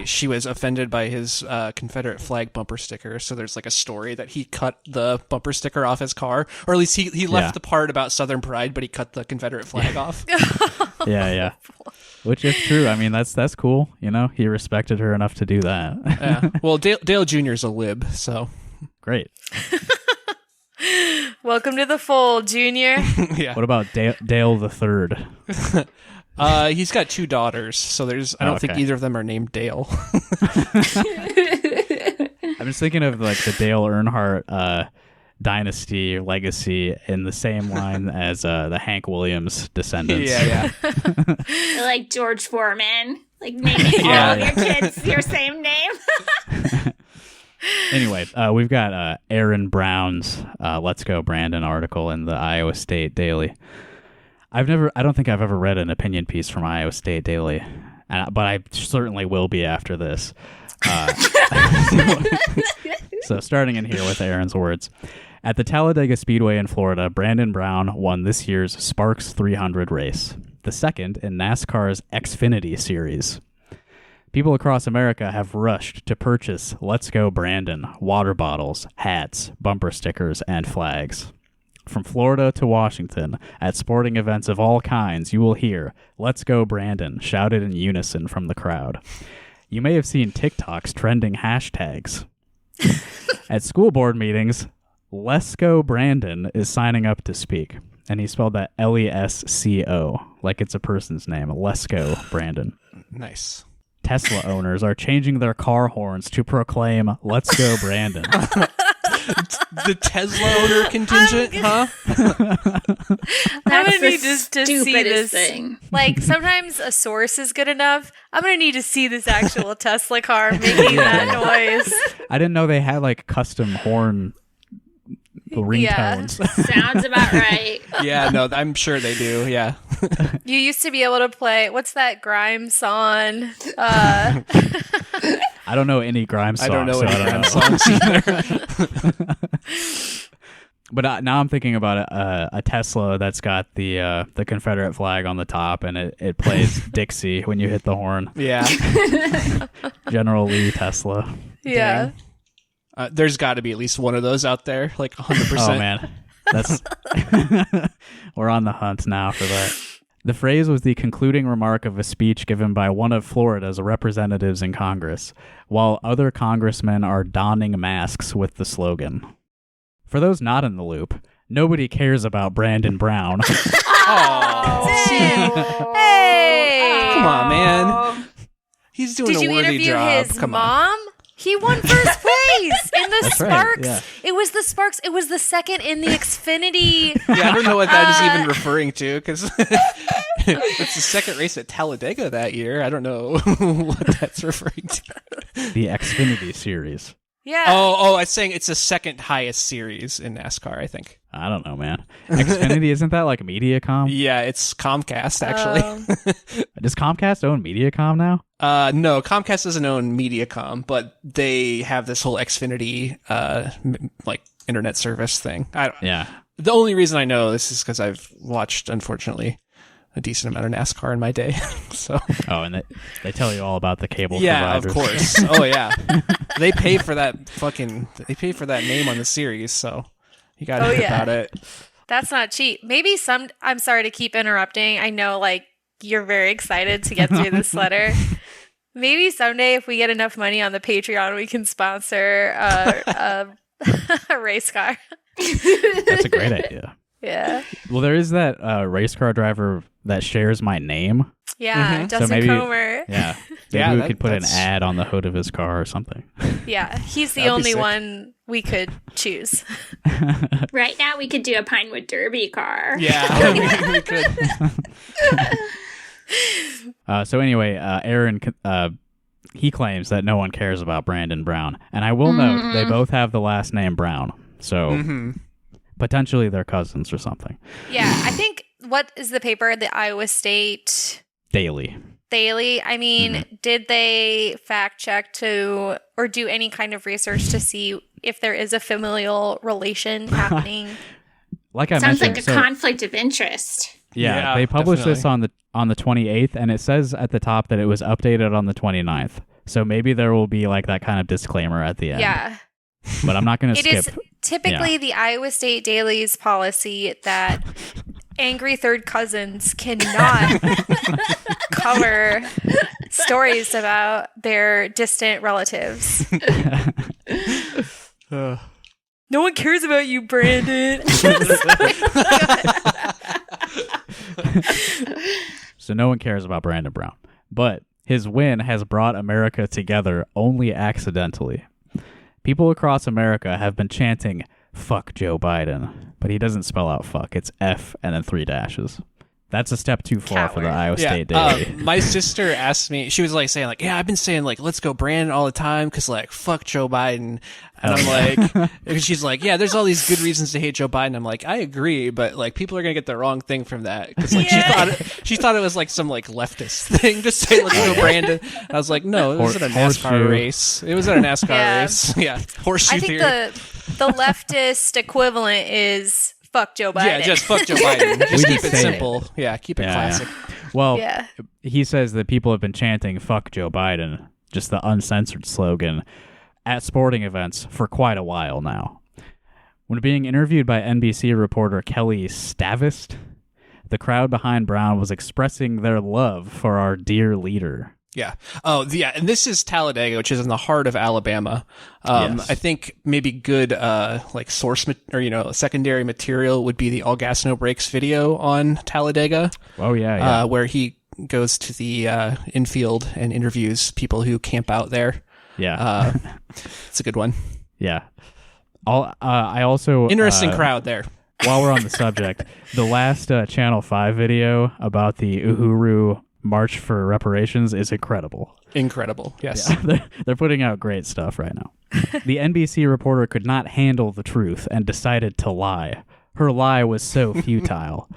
she was offended by his Confederate flag bumper sticker. So there's like a story that he cut the bumper sticker off his car, or at least he left the part about Southern pride, but he cut the Confederate flag off. Yeah. Which, if true, I mean, that's cool. You know, he respected her enough to do that. Yeah. Well, Dale Jr.'s a lib, so great. Welcome to the fold, Junior. Yeah. What about Dale the Third? He's got 2 daughters, so I don't think either of them are named Dale. I'm just thinking of like the Dale Earnhardt dynasty legacy in the same line as the Hank Williams descendants. Yeah. Like George Foreman, like naming all of your kids your same name. Anyway, we've got Aaron Brown's "Let's Go Brandon" article in the Iowa State Daily. I don't think I've ever read an opinion piece from Iowa State Daily, but I certainly will be after this. So starting in here with Aaron's words. At the Talladega Speedway in Florida, Brandon Brown won this year's Sparks 300 race, the second in NASCAR's Xfinity Series. People across America have rushed to purchase Let's Go Brandon water bottles, hats, bumper stickers, and flags. From Florida to Washington, at sporting events of all kinds, you will hear "Let's Go Brandon" shouted in unison from the crowd. You may have seen TikToks trending hashtags. At school board meetings, Lesco Brandon is signing up to speak. And he spelled that Lesco, like it's a person's name. Lesco Brandon. Nice. Tesla owners are changing their car horns to proclaim "Let's Go Brandon." The Tesla owner contingent, huh? I'm gonna need to see this thing. Like, sometimes a source is good enough. I'm gonna need to see this actual Tesla car making that noise. I didn't know they had like custom horn ringtones. Sounds about right. Yeah, no, I'm sure they do. Yeah. You used to be able to play, what's that Grimes song? I don't know any Grimes songs. I don't know any Grimes songs either. But now I'm thinking about a Tesla that's got the Confederate flag on the top, and it plays Dixie when you hit the horn. Yeah. General Lee Tesla. Yeah. There's got to be at least one of those out there, like 100%. Oh, man. That's we're on the hunt now for that. The phrase was the concluding remark of a speech given by one of Florida's representatives in Congress, while other congressmen are donning masks with the slogan. For those not in the loop, nobody cares about Brandon Brown. Oh, Hey! come on, man. He's doing Did a you worthy interview job. his Come on. mom? He won first place in the That's Sparks. right, yeah. It was the Sparks. It was the second in the Xfinity. Yeah, I don't know what that is even referring to, because it's the second race at Talladega that year. I don't know what that's referring to. The Xfinity Series. Yeah. Oh, I'm saying it's the second highest series in NASCAR, I think. I don't know, man. Xfinity, isn't that like Mediacom? Yeah, it's Comcast, actually. Does Comcast own Mediacom now? No, Comcast doesn't own Mediacom, but they have this whole Xfinity, like, internet service thing. Yeah. The only reason I know this is because I've watched, unfortunately, a decent amount of NASCAR in my day. So. Oh, and they tell you all about the cable Yeah, providers. of course. Oh, yeah. They pay for that name on the series, so you gotta hear about it. That's not cheap. Maybe I'm sorry to keep interrupting. I know, like, you're very excited to get through this letter. Maybe someday, if we get enough money on the Patreon, we can sponsor a race car. That's a great idea. Yeah. Well, there is that race car driver that shares my name. Yeah, Mhm. Justin So maybe- Comer. Yeah. Maybe Yeah, we that- could put an that's- ad on the hood of his car or something. Yeah, he's the That'd be only sick. one we could choose. Right now, we could do a Pinewood Derby car. Yeah, we could. So anyway, Aaron, he claims that no one cares about Brandon Brown. And I will note, they both have the last name Brown. So potentially they're cousins or something. Yeah, I think, what is the paper? The Iowa State Daily. I mean, did they fact check or do any kind of research to see if there is a familial relation happening? Like I Sounds mentioned. like a conflict of interest. Yeah, Yeah, they published this definitely. on the on the 28th, and it says at the top that it was updated on the 29th. So maybe there will be like that kind of disclaimer at the end. Yeah. But I'm not going to skip. It is typically the Iowa State Daily's policy that angry third cousins cannot cover stories about their distant relatives. No one cares about you, Brandon. So no one cares about Brandon Brown. But his win has brought America together only accidentally. People across America have been chanting, "Fuck Joe Biden." But he doesn't spell out fuck. It's F and then 3 dashes. That's a step too far for the Iowa State Daily. My sister asked me, she was like saying like, yeah, I've been saying like, let's go Brandon all the time because like, fuck Joe Biden. And I'm like, and she's like, yeah, there's all these good reasons to hate Joe Biden. I'm like, I agree, but like people are going to get the wrong thing from that. Because like she thought it was like some like leftist thing to say, let's go Brandon. I was like, no, it was at a NASCAR race. It was at a NASCAR race. Yeah. Horseshoe I think theory. the leftist equivalent is fuck Joe Biden. Yeah, just fuck Joe Biden. Just keep it simple. Yeah, keep it classic. Yeah. Well, he says that people have been chanting "fuck Joe Biden," just the uncensored slogan, at sporting events for quite a while now. When being interviewed by NBC reporter Kelly Stavist, the crowd behind Brown was expressing their love for our dear leader. Yeah. Oh, yeah. And this is Talladega, which is in the heart of Alabama. Yes. I think maybe good, like source or, secondary material would be the All Gas No Brakes video on Talladega. Oh, yeah. Where he goes to the infield and interviews people who camp out there. Yeah. It's a good one. Yeah. I also interesting crowd there. While we're on the subject, the last Channel 5 video about the Uhuru March for Reparations is incredible. Incredible, yes. Yeah, they're putting out great stuff right now. The NBC reporter could not handle the truth and decided to lie. Her lie was so futile.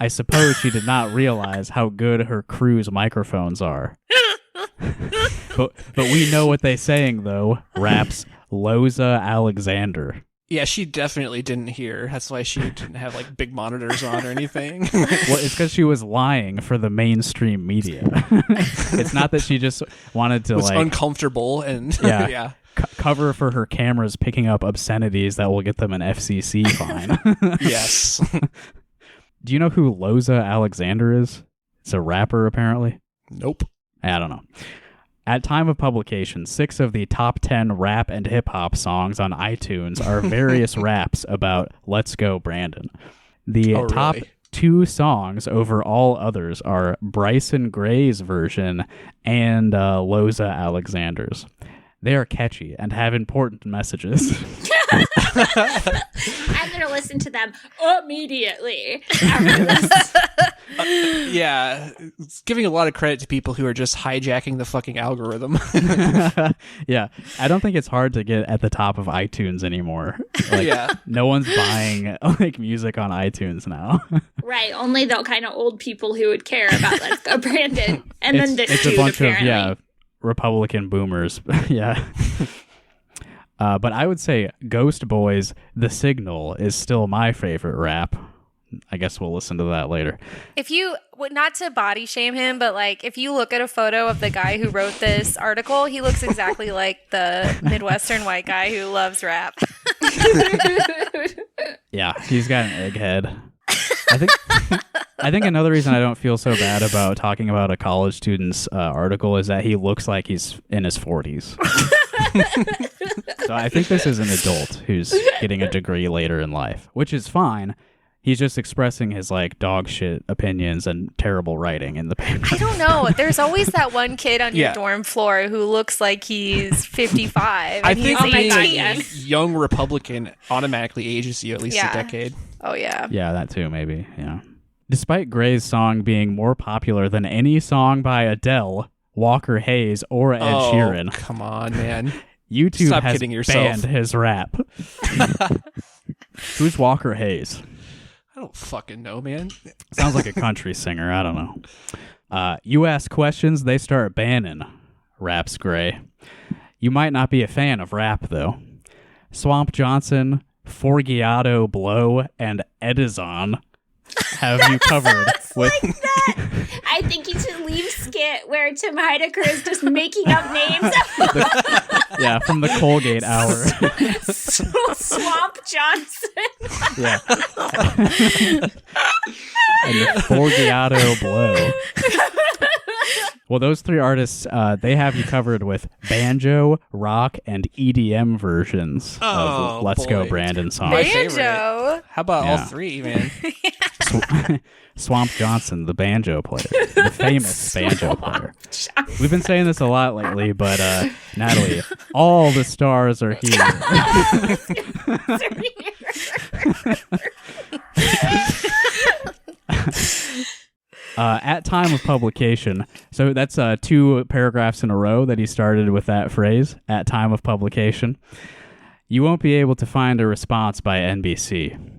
I suppose she did not realize how good her crew's microphones are. But we know what they're saying, though, raps Loza Alexander. Yeah, she definitely didn't hear. That's why she didn't have like big monitors on or anything. Well, it's because she was lying for the mainstream media. It's not that she just wanted to was uncomfortable and cover for her cameras picking up obscenities that will get them an FCC fine. Yes. Do you know who Loza Alexander is? It's a rapper, apparently. Nope. I don't know. At time of publication, 6 of the top 10 rap and hip-hop songs on iTunes are various raps about Let's Go Brandon. The top 2 songs over all others are Bryson Gray's version and Loza Alexander's. They are catchy and have important messages. I'm going to listen to them immediately after this. Yeah, it's giving a lot of credit to people who are just hijacking the fucking algorithm. Yeah, I don't think it's hard to get at the top of iTunes anymore. No one's buying like music on iTunes now. Right, only the kind of old people who would care about Let's Go Brandon. And then this it's dude, a bunch apparently. of Republican boomers. Yeah. But I would say Ghost Boys, The Signal is still my favorite rap. I guess we'll listen to that later. If you, not to body shame him, but like if you look at a photo of the guy who wrote this article, he looks exactly like the Midwestern white guy who loves rap. Yeah, he's got an egghead. I think another reason I don't feel so bad about talking about a college student's article is that he looks like he's in his 40s. So I think this is an adult who's getting a degree later in life, which is fine. He's just expressing his like dog shit opinions and terrible writing in the paper. I don't know. There's always that one kid on your dorm floor who looks like he's 55. I think being a young Republican automatically ages you at least a decade. Oh, yeah. Yeah, that too, maybe. Yeah. Despite Gray's song being more popular than any song by Adele, Walker Hayes, or Ed Sheeran. Come on, man. YouTube Stop has kidding yourself. banned his rap. Who's Walker Hayes? I don't fucking know, man. Sounds like a country singer. I don't know. You ask questions, they start banning, raps Gray. You might not be a fan of rap, though. Swamp Johnson, Forgiato Blow, and Edison have you covered with I think you should leave skit where Tim Heidecker is just making up names. yeah, from the Colgate hour. Swamp Johnson. Yeah. And the Forgiato blow. Well, those three artists, they have you covered with banjo, rock, and EDM versions of Let's Go Brandon songs. My Banjo. favorite. How about all three, man? Swamp Johnson, the banjo player, the famous banjo player. We've been saying this a lot lately, but Natalie, all the stars are here. At time of publication, so that's 2 paragraphs in a row that he started with that phrase, at time of publication. You won't be able to find a response by NBC.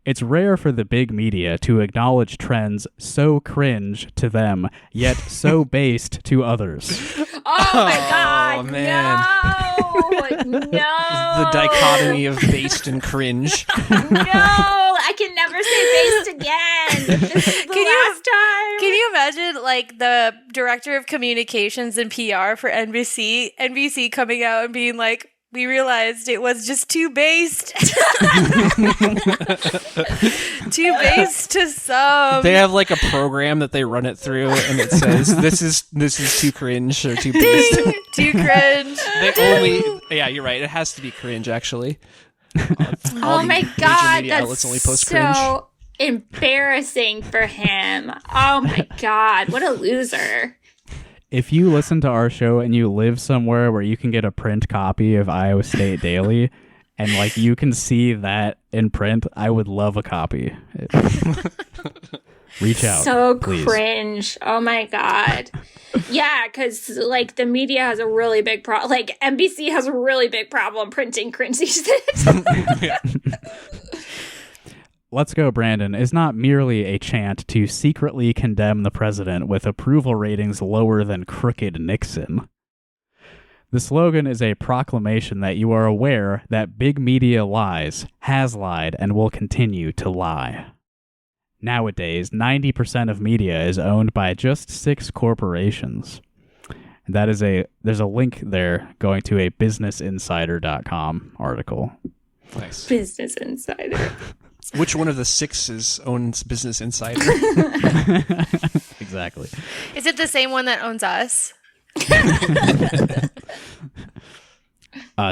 It's rare for the big media to acknowledge trends so cringe to them, yet so based to others. Oh my God! Man. No! The dichotomy of based and cringe. No! I can never say based again. This is the last time. Can you imagine, like, the director of communications and PR for NBC coming out and being like, we realized it was just too based. Too based to some. They have like a program that they run it through, and it says this is too cringe or too based. Ding, too cringe. Yeah, you're right. It has to be cringe, actually. Oh my God, outlets that's only post cringe. so embarrassing for him. Oh my God, what a loser. If you listen to our show and you live somewhere where you can get a print copy of Iowa State Daily and like you can see that in print, I would love a copy. Reach out. So please. cringe. Oh my God. Yeah, because like the media has a really big problem. Like NBC has a really big problem printing cringy shit. Let's Go Brandon is not merely a chant to secretly condemn the president with approval ratings lower than crooked Nixon. The slogan is a proclamation that you are aware that big media lies, has lied, and will continue to lie. Nowadays, 90% of media is owned by just 6 corporations. There's a link there going to a businessinsider.com article. Nice. Business Insider. Which one of the 6 owns Business Insider? Exactly. Is it the same one that owns us?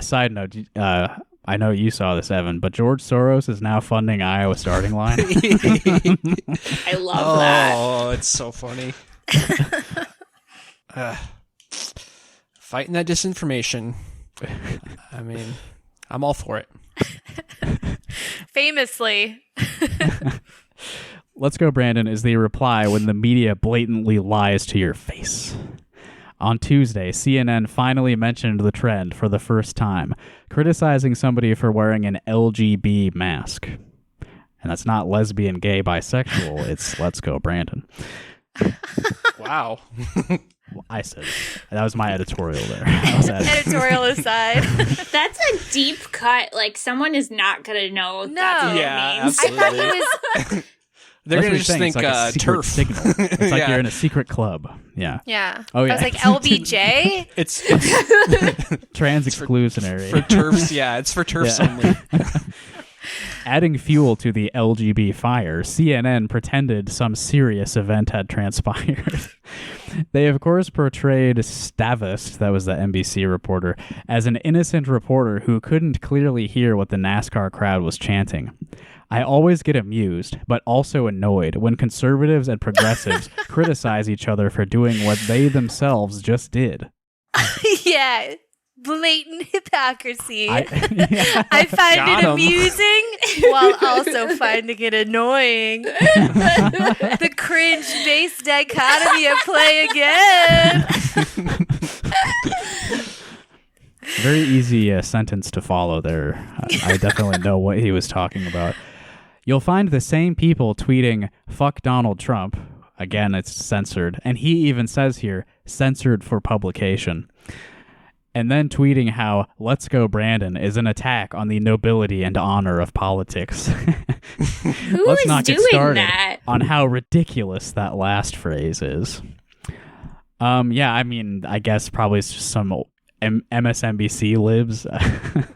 Side note, I know you saw this, Evan, but George Soros is now funding Iowa starting line. I love that. Oh, it's so funny. Fighting that disinformation. I mean, I'm all for it. Famously. Let's Go Brandon is the reply when the media blatantly lies to your face. On Tuesday, CNN finally mentioned the trend for the first time, criticizing somebody for wearing an LGB mask. And that's not lesbian, gay, bisexual, it's Let's Go Brandon. Wow. I said that was my editorial there. I was Editorial aside. That's a deep cut. Like, someone is not going to know that's what Yeah, it means. absolutely. I thought it was... They're That's going what to just you're saying. think It's like a secret turf. signal. It's like Yeah. you're in a secret club. Yeah. Yeah. Oh, yeah. I was like, LBJ? It's Trans exclusionary. for turfs. Yeah, it's for turfs Yeah. only. Adding fuel to the LGB fire, CNN pretended some serious event had transpired. They, of course, portrayed Stavist, that was the NBC reporter, as an innocent reporter who couldn't clearly hear what the NASCAR crowd was chanting. I always get amused, but also annoyed, when conservatives and progressives criticize each other for doing what they themselves just did. Yeah. Blatant hypocrisy. Yeah. I find Got it 'em. amusing while also finding it annoying. The cringe-based dichotomy at play again. Very easy sentence to follow there. I definitely know what he was talking about. You'll find the same people tweeting, "Fuck Donald Trump." Again, it's censored. And he even says here, censored for publication. and then tweeting how "Let's Go Brandon" is an attack on the nobility and honor of politics. Who Let's is not get doing started that? on how ridiculous that last phrase is. Yeah, I mean, I guess probably it's just some MSNBC libs.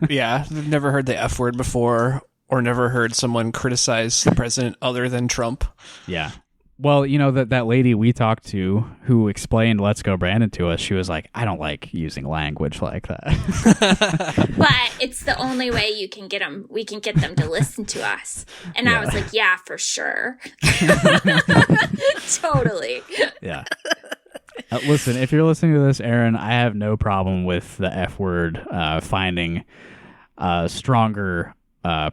Yeah, they've never heard the F word before, or never heard someone criticize the president other than Trump. Yeah. Well, you know, that lady we talked to who explained "Let's Go Brandon" to us, she was like, I don't like using language like that. But it's the only way you can get them. We can get them to listen to us. And I was like, yeah, for sure. Totally. Yeah. Listen, if you're listening to this, Aaron, I have no problem with the F word finding stronger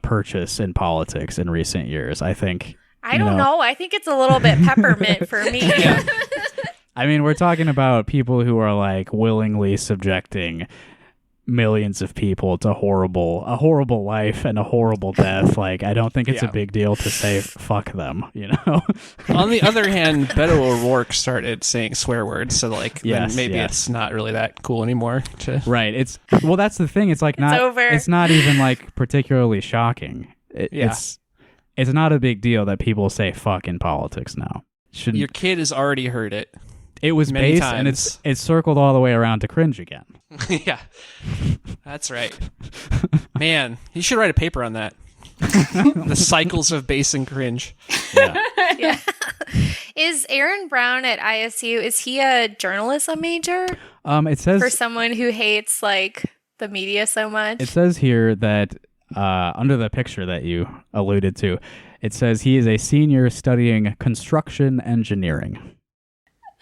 purchase in politics in recent years. I think... I don't know. I think it's a little bit peppermint for me. Yeah. I mean, we're talking about people who are like willingly subjecting millions of people to a horrible life and a horrible death. Like, I don't think it's a big deal to say fuck them, you know? On the other hand, Beto O'Rourke started saying swear words, so like then maybe it's not really that cool anymore. Right. Well, that's the thing. It's like not. over. It's not even like particularly shocking. It's not a big deal that people say fuck in politics now. Your kid has already heard it. It was many base, times. and it's circled all the way around to cringe again. Yeah, that's right. Man, you should write a paper on that. The cycles of base and cringe. Yeah. Is Aaron Brown at ISU, is he a journalism major? It says For someone who hates like the media so much. It says here that under the picture that you alluded to, it says he is a senior studying construction engineering.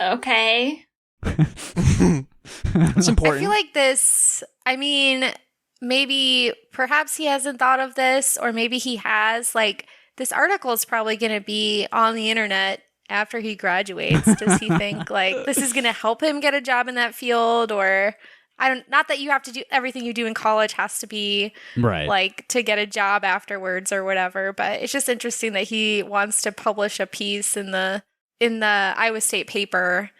Okay. It's important. I feel like this, I mean, maybe perhaps he hasn't thought of this, or maybe he has. Like, this article is probably going to be on the internet after he graduates. Does he think like this is going to help him get a job in that field? Or not that you have to do everything you do in college has to be right, like to get a job afterwards or whatever. But it's just interesting that he wants to publish a piece in the Iowa State paper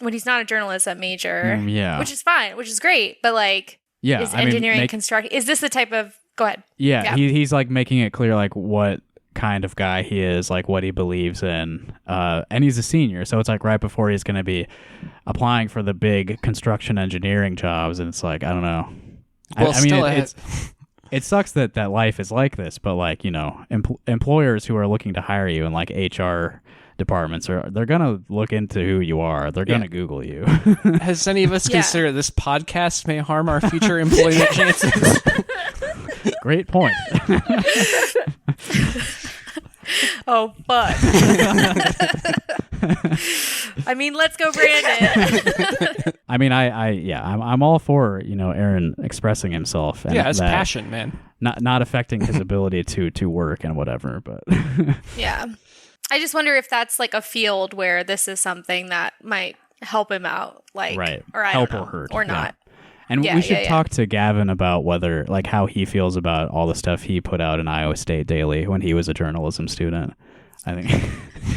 when he's not a journalism major. Yeah, which is fine, which is great. But like, is engineering construction? Is this the type of? Go ahead. Yeah. He's like making it clear like what kind of guy he is, like what he believes in, and he's a senior, so it's like right before he's going to be applying for the big construction engineering jobs, and it's like I don't know. Well, I mean, it sucks that life is like this, but like, you know, employers who are looking to hire you in like HR departments they're gonna look into who you are. They're gonna Google you. Has any of us considered this podcast may harm our future employment chances? Great point. Oh, fuck. I mean, let's go, Brandon. I mean, I'm all for, you know, Aaron expressing himself. And it's passion, man. Not affecting his ability to work and whatever, but yeah. I just wonder if that's like a field where this is something that might help him out, like, right, or I help don't know, or hurt, or not. And we should talk to Gavin about whether, like, how he feels about all the stuff he put out in Iowa State Daily when he was a journalism student. I think,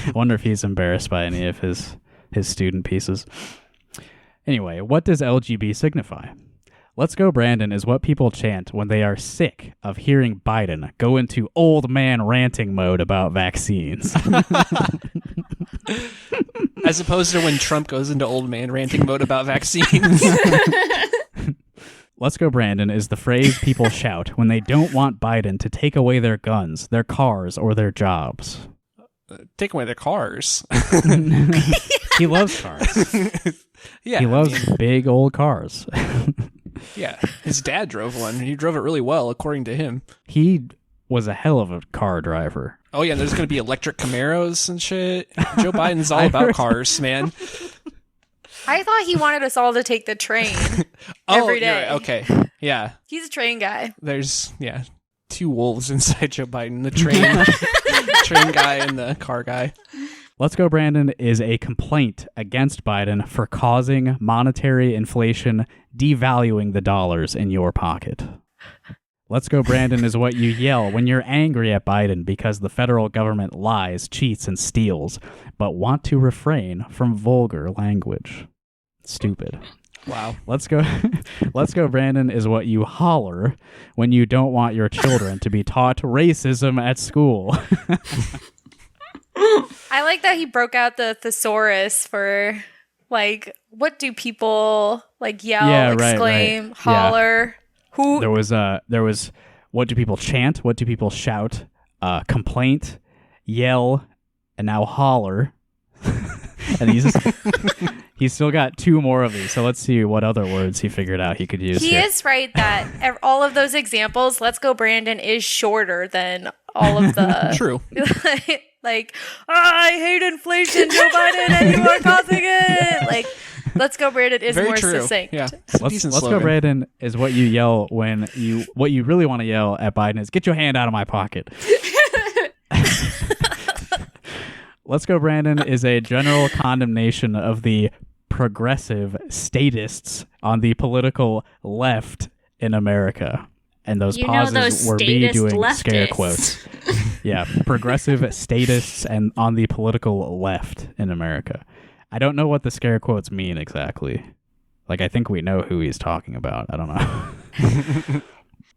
I wonder if he's embarrassed by any of his student pieces. Anyway, what does LGB signify? Let's Go Brandon is what people chant when they are sick of hearing Biden go into old man ranting mode about vaccines. As opposed to when Trump goes into old man ranting mode about vaccines. Let's Go Brandon is the phrase people shout when they don't want Biden to take away their guns, their cars, or their jobs. Take away their cars. He loves cars. Yeah, he loves big old cars. Yeah, his dad drove one. He drove it really well, according to him. He was a hell of a car driver. Oh, yeah, there's going to be electric Camaros and shit. Joe Biden's all about cars, man. I thought he wanted us all to take the train every day. Right. Okay, yeah. He's a train guy. There's, two wolves inside Joe Biden. The train guy and the car guy. Let's Go Brandon is a complaint against Biden for causing monetary inflation, devaluing the dollars in your pocket. Let's Go Brandon is what you yell when you're angry at Biden because the federal government lies, cheats, and steals, but want to refrain from vulgar language. Stupid. Wow. Let's go Brandon is what you holler when you don't want your children to be taught racism at school. I like that he broke out the thesaurus for, like, what do people, like, yell, exclaim, holler? Who? There was what do people chant? What do people shout? Complaint, yell, and now holler. And he's still got 2 more of these. So let's see what other words he figured out he could use. He is right that all of those examples, Let's Go Brandon, is shorter than all of the... True. Like, I hate inflation, Joe Biden, and you are causing it. Like, Let's Go Brandon is Very more true. succinct. Yeah. Let's Go Brandon is what you yell when what you really want to yell at Biden is, get your hand out of my pocket. Let's Go Brandon is a general condemnation of the progressive statists on the political left in America. And those pauses were me doing scare quotes. Yeah, progressive statists and on the political left in America. I don't know what the scare quotes mean exactly. Like, I think we know who he's talking about. I don't know.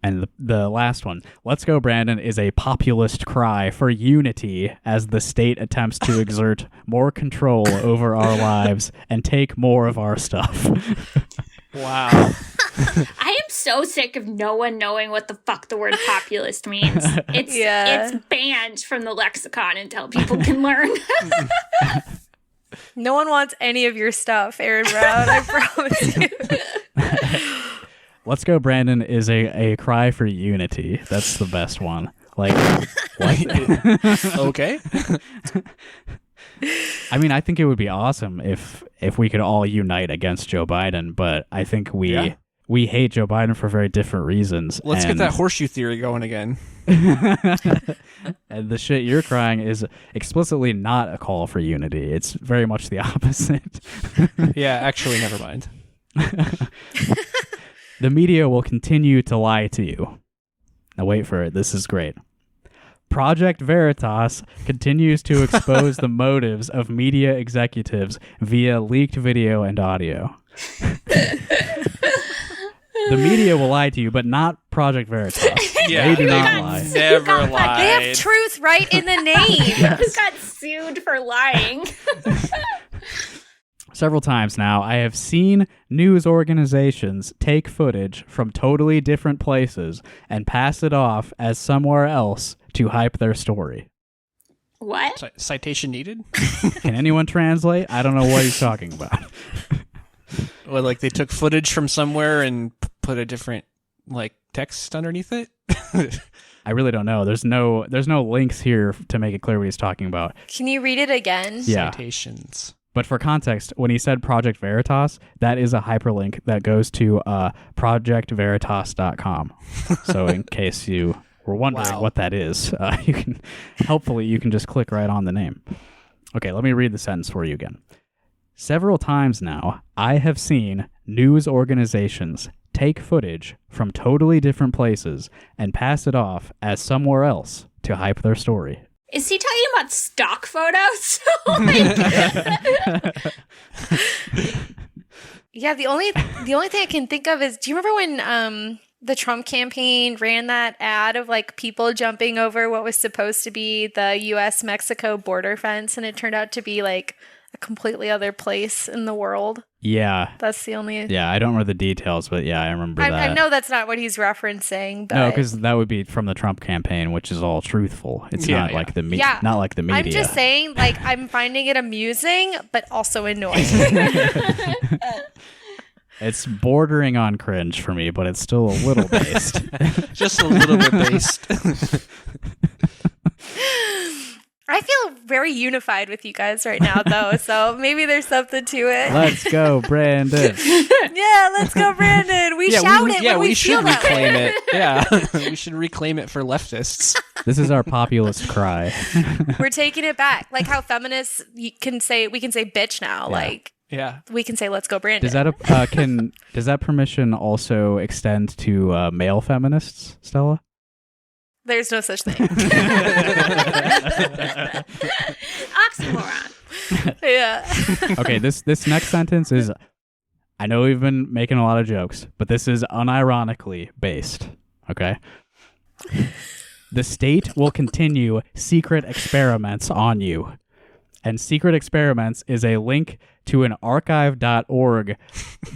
And the last one, Let's Go Brandon is a populist cry for unity as the state attempts to exert more control over our lives and take more of our stuff. Wow. I am so sick of no one knowing what the fuck the word populist means. It's banned from the lexicon until people can learn. No one wants any of your stuff, Aaron Brown. I promise you. Let's Go Brandon is a cry for unity. That's the best one. Like, what? Okay. I mean, I think it would be awesome if we could all unite against Joe Biden, but I think we hate Joe Biden for very different reasons. Let's get that horseshoe theory going again. And the shit you're crying is explicitly not a call for unity. It's very much the opposite. Yeah, actually, never mind. The media will continue to lie to you. Now wait for it. This is great. Project Veritas continues to expose the motives of media executives via leaked video and audio. The media will lie to you, but not Project Veritas. Yeah, they do not lie. Never lied. They have truth right in the name. Who got sued for lying? Several times now, I have seen news organizations take footage from totally different places and pass it off as somewhere else to hype their story. What? Citation needed? Can anyone translate? I don't know what he's talking about. Well, like they took footage from somewhere and put a different like text underneath it? I really don't know. There's no links here to make it clear what he's talking about. Can you read it again? Yeah. Citations. But for context, when he said Project Veritas, that is a hyperlink that goes to projectveritas.com. So in case you were wondering what that is, you can just click right on the name. Okay, let me read the sentence for you again. Several times now, I have seen news organizations take footage from totally different places and pass it off as somewhere else to hype their story. Is he talking about stock photos? Oh my God. Yeah, the only thing I can think of is, do you remember when the Trump campaign ran that ad of like people jumping over what was supposed to be the US-Mexico border fence, and it turned out to be like a completely other place in the world? Yeah. That's the only... Yeah, I don't remember the details, but yeah, I remember that. I know that's not what he's referencing, but... No, because that would be from the Trump campaign, which is all truthful. It's not like the media. Not like the media. I'm just saying, like, I'm finding it amusing, but also annoying. It's bordering on cringe for me, but it's still a little based. Just a little bit based. I feel very unified with you guys right now, though, so maybe there's something to it. Let's go, Brandon. Yeah, let's go, Brandon. We shout it when we feel should that reclaim way. it. Yeah, we should reclaim it for leftists. This is our populist cry. We're taking it back, like how feminists we can say bitch now. Yeah. Like, Yeah, we can say let's go, Brandon. Does that permission also extend to male feminists, Stella? There's no such thing. Oxymoron. Yeah. Okay, this next sentence is, I know we've been making a lot of jokes, but this is unironically based, okay? The state will continue secret experiments on you. And Secret Experiments is a link to an archive.org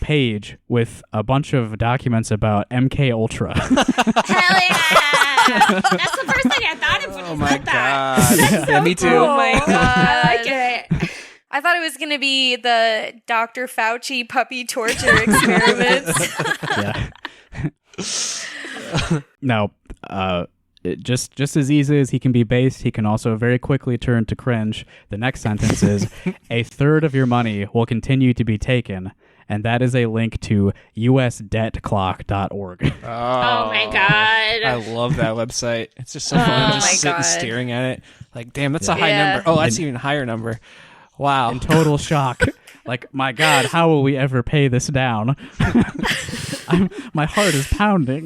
page with a bunch of documents about MK Ultra. Hell yeah! That's the first thing I thought of when you said that. Yeah, me too. Oh my god. I like it. I thought it was going to be the Dr. Fauci puppy torture experiments. Yeah. No, just as easy as he can be based, he can also very quickly turn to cringe. The next sentence is, a third of your money will continue to be taken, and that is a link to usdebtclock.org. Oh my god. I love that website. It's just so fun just sitting staring at it. Like, damn, that's a high number. Oh, that's even a higher number. Wow. In total shock. Like, my God, how will we ever pay this down? My heart is pounding.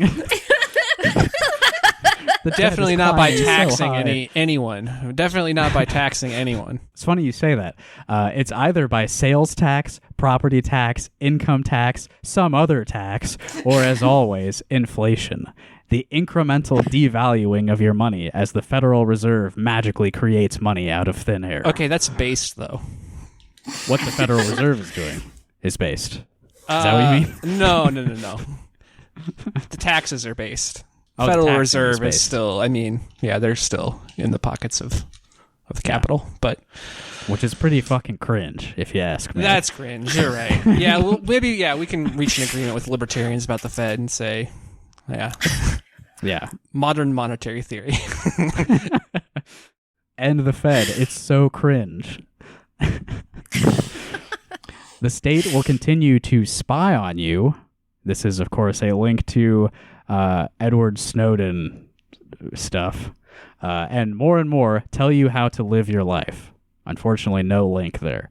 Definitely not by taxing anyone. Definitely not by taxing anyone. It's funny you say that. It's either by sales tax, property tax, income tax, some other tax, or as always, inflation. The incremental devaluing of your money as the Federal Reserve magically creates money out of thin air. Okay, that's based, though. What the Federal Reserve is doing is based. Is that what you mean? No. The taxes are based. Oh, the Federal taxing Reserve is is still, they're still in the pockets of the capital, but... Which is pretty fucking cringe, if you ask me. That's cringe, you're right. Yeah, well, maybe, we can reach an agreement with libertarians about the Fed and say, modern monetary theory. And the Fed, it's so cringe. The state will continue to spy on you. This is, of course, a link to Edward Snowden stuff. And more tell you how to live your life. Unfortunately, no link there.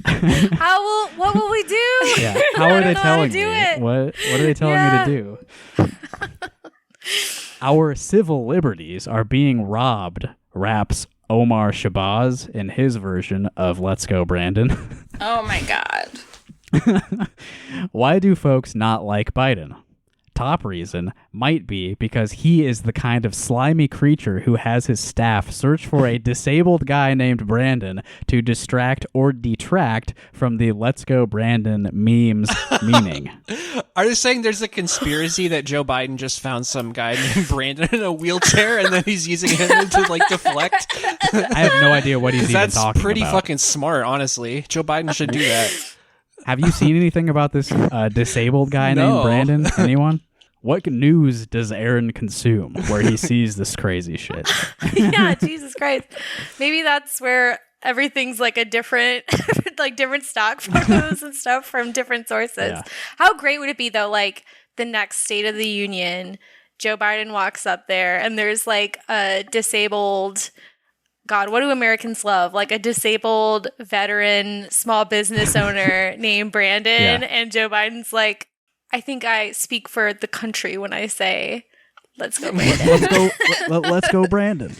What will we do? Yeah. How are they telling me? What are they telling me to do? Our civil liberties are being robbed, raps Omar Shabazz in his version of Let's Go Brandon. Oh my god. Why do folks not like Biden? Top reason might be because he is the kind of slimy creature who has his staff search for a disabled guy named Brandon to distract or detract from the Let's Go Brandon memes meaning. Are you saying there's a conspiracy that Joe Biden just found some guy named Brandon in a wheelchair and then he's using him to deflect? I have no idea what he's even talking about. That's pretty fucking smart, honestly. Joe Biden should do that. Have you seen anything about this disabled guy named Brandon? Anyone? What news does Aaron consume where he sees this crazy shit? Yeah, Jesus Christ. Maybe that's where everything's like a different, different stock photos and stuff from different sources. Yeah. How great would it be, though, like the next State of the Union, Joe Biden walks up there and there's like a disabled... God, what do Americans love? Like a disabled veteran small business owner named Brandon, and Joe Biden's like, I think I speak for the country when I say, let's go Brandon. Let's go Brandon.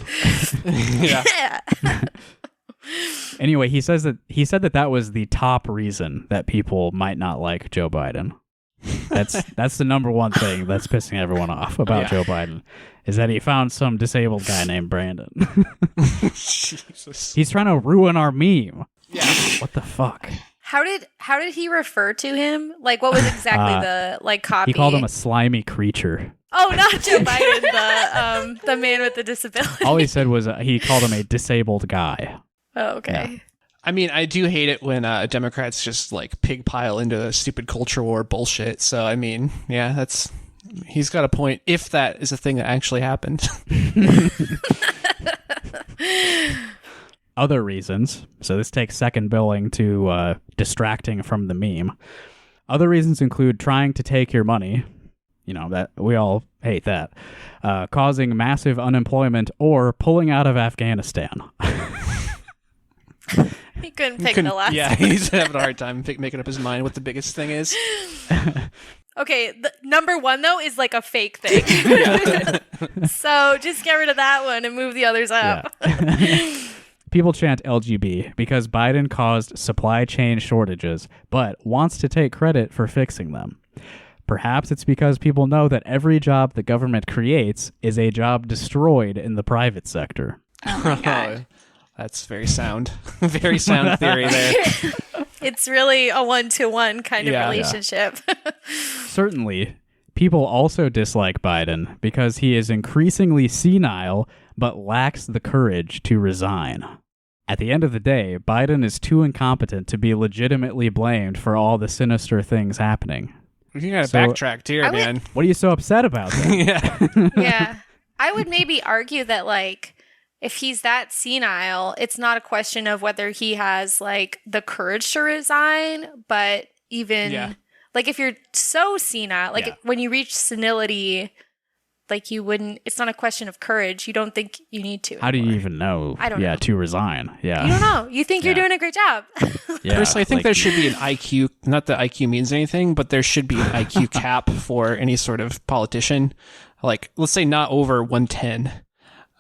Yeah. Anyway, he said that was the top reason that people might not like Joe Biden. That's the number one thing that's pissing everyone off about Joe Biden, is that he found some disabled guy named Brandon. Jesus. He's trying to ruin our meme. Yeah. What the fuck? How did he refer to him? Like, what was exactly the copy? He called him a slimy creature. Oh, not Joe Biden, the man with the disability. All he said was he called him a disabled guy. Oh, okay. Yeah. I mean, I do hate it when Democrats just pig pile into stupid culture war bullshit. So, I mean, yeah, he's got a point if that is a thing that actually happened. Other reasons, so this takes second billing to distracting from the meme. Other reasons include trying to take your money. You know, that we all hate that. Causing massive unemployment or pulling out of Afghanistan. He couldn't pick the last. Yeah, he's having a hard time making up his mind what the biggest thing is. Okay, number one, though, is like a fake thing. So just get rid of that one and move the others up. Yeah. People chant LGB because Biden caused supply chain shortages, but wants to take credit for fixing them. Perhaps it's because people know that every job the government creates is a job destroyed in the private sector. Oh my God. That's very sound. Very sound theory there. It's really a one-to-one kind of relationship. Certainly, people also dislike Biden because he is increasingly senile but lacks the courage to resign. At the end of the day, Biden is too incompetent to be legitimately blamed for all the sinister things happening. You gotta backtrack here, man. What are you so upset about then? Yeah. I would maybe argue that, like, if he's that senile, it's not a question of whether he has, like, the courage to resign, but even, like, if you're so senile, like, when you reach senility, like, you wouldn't, it's not a question of courage. You don't think you need to. How do you even know? I don't know. To resign. Yeah. You don't know. You think you're doing a great job. Personally, I think there should be an IQ, not that IQ means anything, but there should be an IQ cap for any sort of politician. Like, let's say not over 110.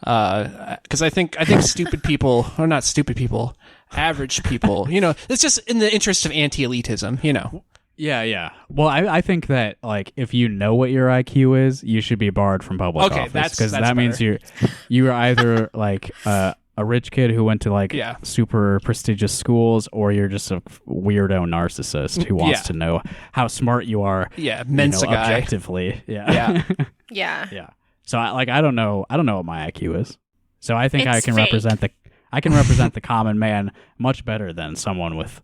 Because I think stupid people, or not stupid people, average people, it's just in the interest of anti-elitism, Yeah. Well, I think that, like, if you know what your IQ is, you should be barred from public office, because that means you are either like a rich kid who went to like super prestigious schools, or you're just a weirdo narcissist who wants to know how smart you are. Yeah, Mensa guy. Objectively. Yeah. Yeah. So I don't know what my IQ is. So I think I can fake. represent the common man much better than someone with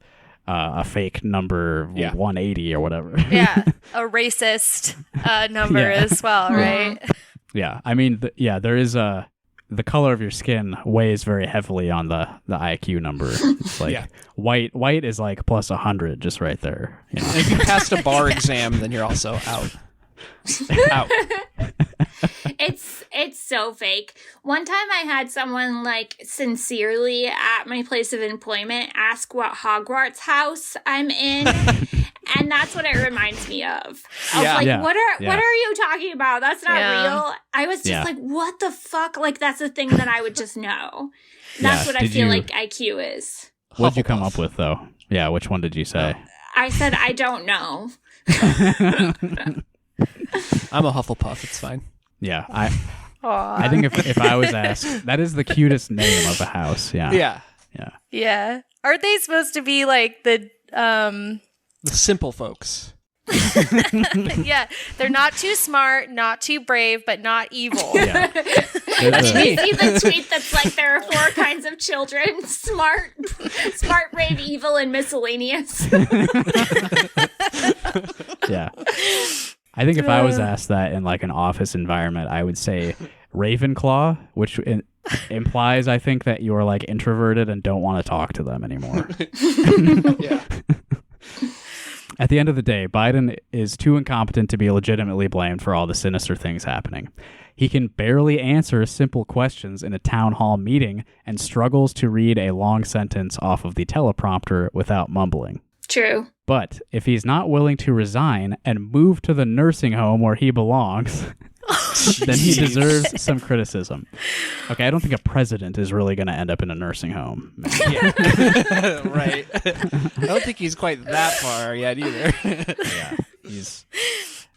a fake number 180 or whatever. Yeah, a racist number as well, right? Yeah, I mean, there is the color of your skin weighs very heavily on the IQ number. It's like white is like plus 100 just right there. If you passed a bar exam, then you're also out. Out. It's so fake. One time I had someone, like, sincerely at my place of employment ask what Hogwarts house I'm in. And that's what it reminds me of. What are you talking about? That's not real. I was just like, what the fuck? Like, that's the thing that I would just know. That's what I feel like IQ is. What'd you come up with, though? Yeah, which one did you say? I said, I don't know. I'm a Hufflepuff. It's fine. Yeah, I think if I was asked, that is the cutest name of a house. Yeah. Aren't they supposed to be like the simple folks? Yeah, they're not too smart, not too brave, but not evil. Yeah. Did you see the tweet that's like, there are 4 kinds of children: smart, brave, evil, and miscellaneous? Yeah. I think if I was asked that in like an office environment, I would say Ravenclaw, which implies, I think, that you're like introverted and don't want to talk to them anymore. Yeah. At the end of the day, Biden is too incompetent to be legitimately blamed for all the sinister things happening. He can barely answer simple questions in a town hall meeting and struggles to read a long sentence off of the teleprompter without mumbling. True. But if he's not willing to resign and move to the nursing home where he belongs, then he deserves some criticism. Okay, I don't think a president is really going to end up in a nursing home. Right. I don't think he's quite that far yet either. Yeah,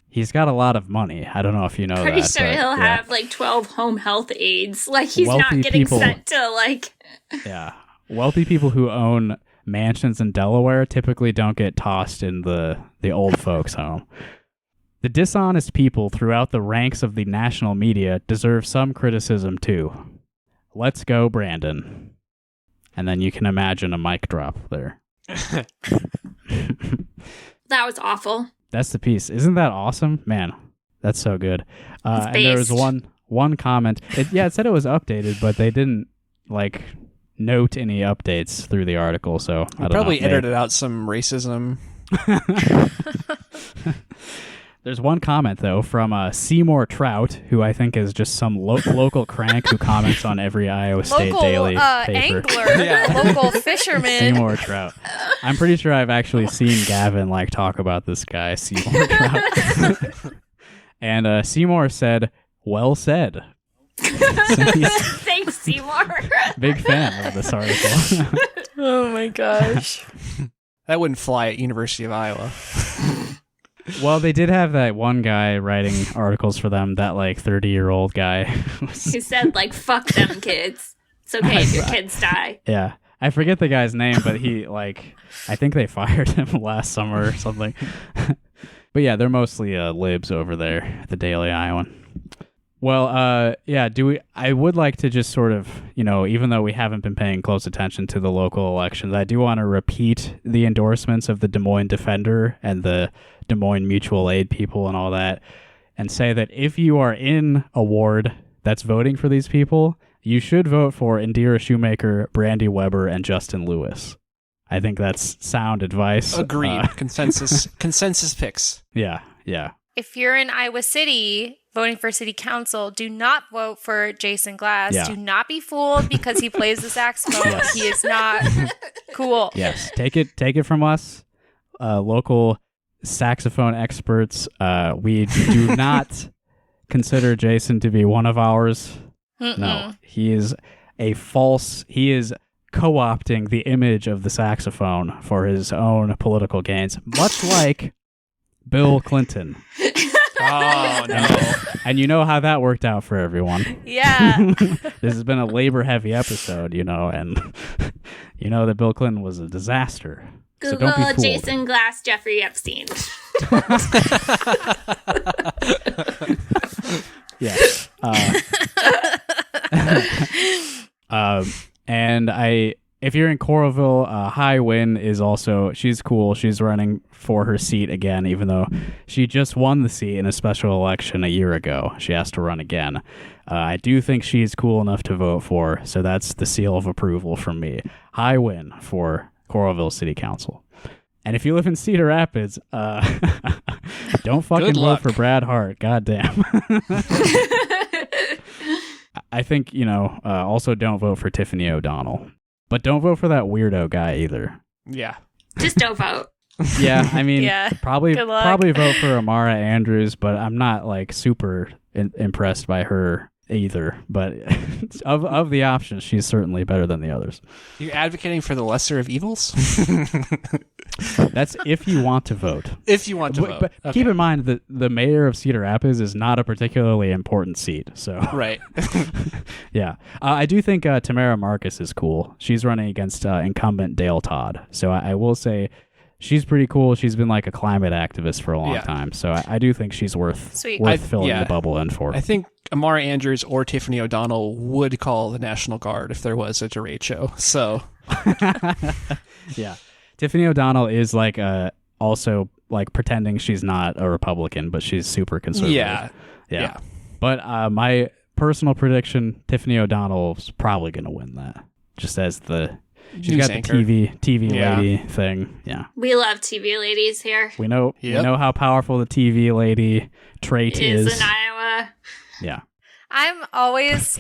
he's got a lot of money. I don't know if you know Pretty that. sure he'll have like 12 home health aides. Like, he's not getting sent to like... Yeah. Wealthy people who own mansions in Delaware typically don't get tossed in the old folks' home. The dishonest people throughout the ranks of the national media deserve some criticism too. Let's go, Brandon. And then you can imagine a mic drop there. That was awful. That's the piece. Isn't that awesome? Man, that's so good. And there was one comment. It said it was updated, but they didn't like note any updates through the article, so I don't probably know. edited out some racism. There's one comment, though, from Seymour Trout, who I think is just some local crank who comments on every Iowa State daily paper. Angler, local fisherman. Seymour Trout. I'm pretty sure I've actually seen Gavin talk about this guy, Seymour Trout. And Seymour said, "Well said." Thank Thanks, Seymour. Big fan of this article. Oh my gosh. That wouldn't fly at University of Iowa. Well, they did have that one guy writing articles for them, that like 30-year-old guy. He said, like, fuck them kids. It's okay if your kids die. Yeah. I forget the guy's name, but he, like, I think they fired him last summer or something. But yeah, they're mostly libs over there at the Daily Iowan. Well, yeah, I would like to just sort of, even though we haven't been paying close attention to the local elections, I do want to repeat the endorsements of the Des Moines Defender and the Des Moines Mutual Aid people and all that, and say that if you are in a ward that's voting for these people, you should vote for Indira Shoemaker, Brandy Weber, and Justin Lewis. I think that's sound advice. Agreed. Consensus picks. Yeah. If you're in Iowa City voting for city council, do not vote for Jason Glass. Yeah. Do not be fooled because he plays the saxophone. Yes. He is not cool. Yes, take it from us, local saxophone experts. We do not consider Jason to be one of ours. Mm-mm. No, he is co-opting the image of the saxophone for his own political gains, much like Bill Clinton. Oh, no. And you know how that worked out for everyone. Yeah. This has been a labor-heavy episode, and you know that Bill Clinton was a disaster. So Google don't be fooled. Jason Glass, Jeffrey Epstein. Yeah. And if you're in Coralville, High Win is also, she's cool. She's running for her seat again, even though she just won the seat in a special election a year ago. She has to run again. I do think she's cool enough to vote for, so that's the seal of approval from me. High Win for Coralville City Council. And if you live in Cedar Rapids, don't fucking vote for Brad Hart. Goddamn. I think, also don't vote for Tiffany O'Donnell. But don't vote for that weirdo guy either. Yeah. Just don't vote. Yeah, I mean, Yeah. probably vote for Amara Andrews, but I'm not like super impressed by her either. But of the options, she's certainly better than the others. You're advocating for the lesser of evils? That's if you want to vote. If you want to vote. But Okay. keep in mind that the mayor of Cedar Rapids is not a particularly important seat. So Right. yeah, I do think Tamara Marcus is cool. She's running against incumbent Dale Todd. So I will say she's pretty cool. She's been like a climate activist for a long time. So I do think she's worth filling the bubble in for. I think Amara Andrews or Tiffany O'Donnell would call the National Guard if there was a derecho. So yeah. Tiffany O'Donnell is like also like pretending she's not a Republican, but she's super conservative. Yeah. But my personal prediction, Tiffany O'Donnell's probably going to win that. Just as she's news got anchor. the TV lady thing. Yeah. We love TV ladies here. We know how powerful the TV lady trait is. In Iowa. Yeah. I'm always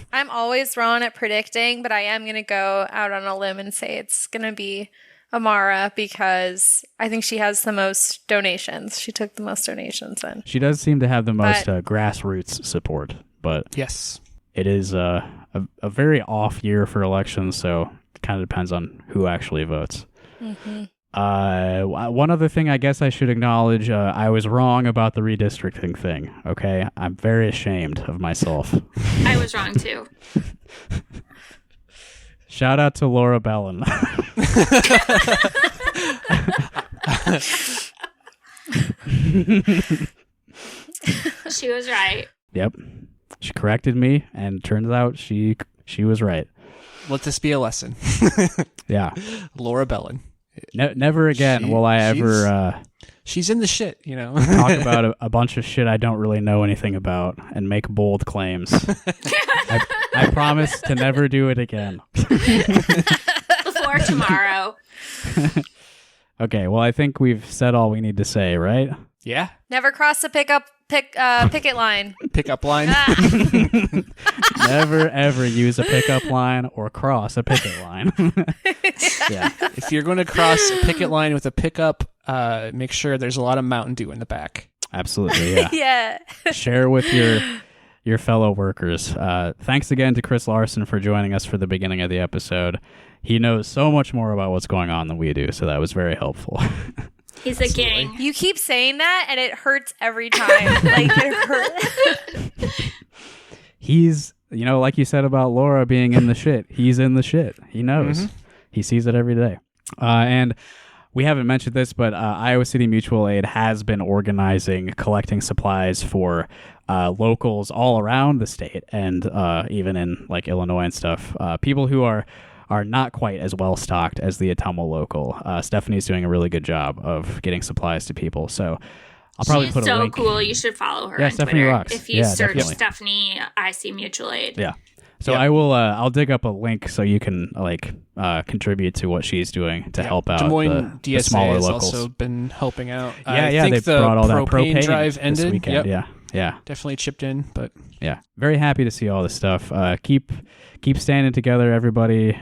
wrong at predicting, but I am going to go out on a limb and say it's going to be Amara because I think she has the most donations. She took the most donations in. She does seem to have the most grassroots support, but yes, it is a very off year for elections, so it kind of depends on who actually votes. Mm-hmm. One other thing I guess I should acknowledge, I was wrong about the redistricting thing, okay? I'm very ashamed of myself. I was wrong too. Shout out to Laura Bellin. She was right. Yep. She corrected me, and turns out she was right. Let this be a lesson. Yeah. Laura Bellin. Never again will I ever she's in the shit, talk about a bunch of shit I don't really know anything about and make bold claims. I promise to never do it again. Before tomorrow. Okay, well, I think we've said all we need to say, right? Yeah. Never cross the picket line. Pickup line. Never ever use a pickup line or cross a picket line. Yeah. If you're going to cross a picket line with a pickup, make sure there's a lot of Mountain Dew in the back. Absolutely, yeah. Yeah. Share with your your fellow workers. Thanks again to Chris Laursen for joining us for the beginning of the episode. He knows so much more about what's going on than we do, so that was very helpful. He's a king. You keep saying that, and it hurts every time. Like, it hurts. He's, like you said about Laura being in the shit, he's in the shit. He knows. Mm-hmm. He sees it every day. And we haven't mentioned this, but Iowa City Mutual Aid has been organizing, collecting supplies for locals all around the state, and even in like Illinois and stuff. People who are not quite as well stocked as the Ottumwa Local. Stephanie's doing a really good job of getting supplies to people. So I'll probably put a link. She's so cool. You should follow her yeah, on Stephanie Twitter. rocks. If you search definitely. Stephanie IC Mutual Aid. Yeah. So I will. I'll dig up a link so you can contribute to what she's doing to help out Des Moines the DSA smaller has locals. also been helping out. I think they brought all that propane drive ended. this weekend. Yep. Yeah. Definitely chipped in, but yeah, very happy to see all this stuff. Keep standing together, everybody.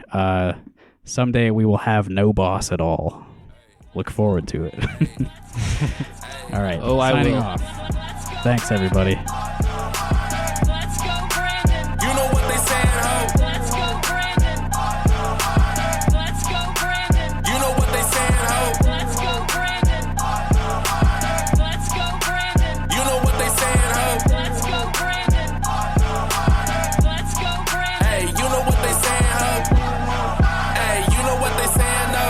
Someday we will have no boss at all. Look forward to it. All right. Oh, signing I will. off. Thanks, everybody. You know what they saying, ho? You know what they saying, ho? You know what they saying, ho? Hey, you know what they saying, ho? Hey, you know what they saying, no?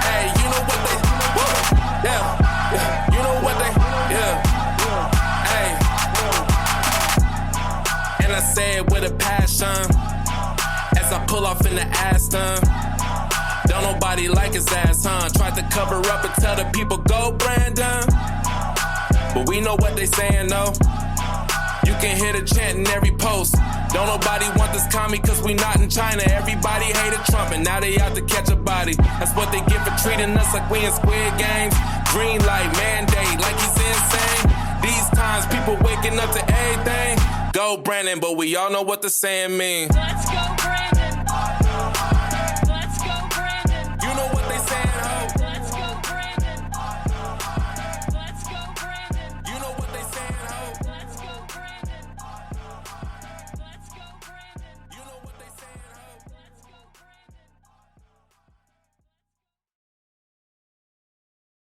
Hey, you know what they, yeah, you know what they, hey. And I say it with a passion as I pull off in the Aston. Don't nobody like his ass, huh? Tried to cover up and tell the people, go Brandon. But we know what they saying, no. You can hear the chant in every post. Don't nobody want this commie cause we not in China. Everybody hated Trump and now they out to catch a body. That's what they get for treating us like we in Squid Games. Green light, mandate, like he's insane. These times people waking up to everything. Go Brandon, but we all know what the saying mean.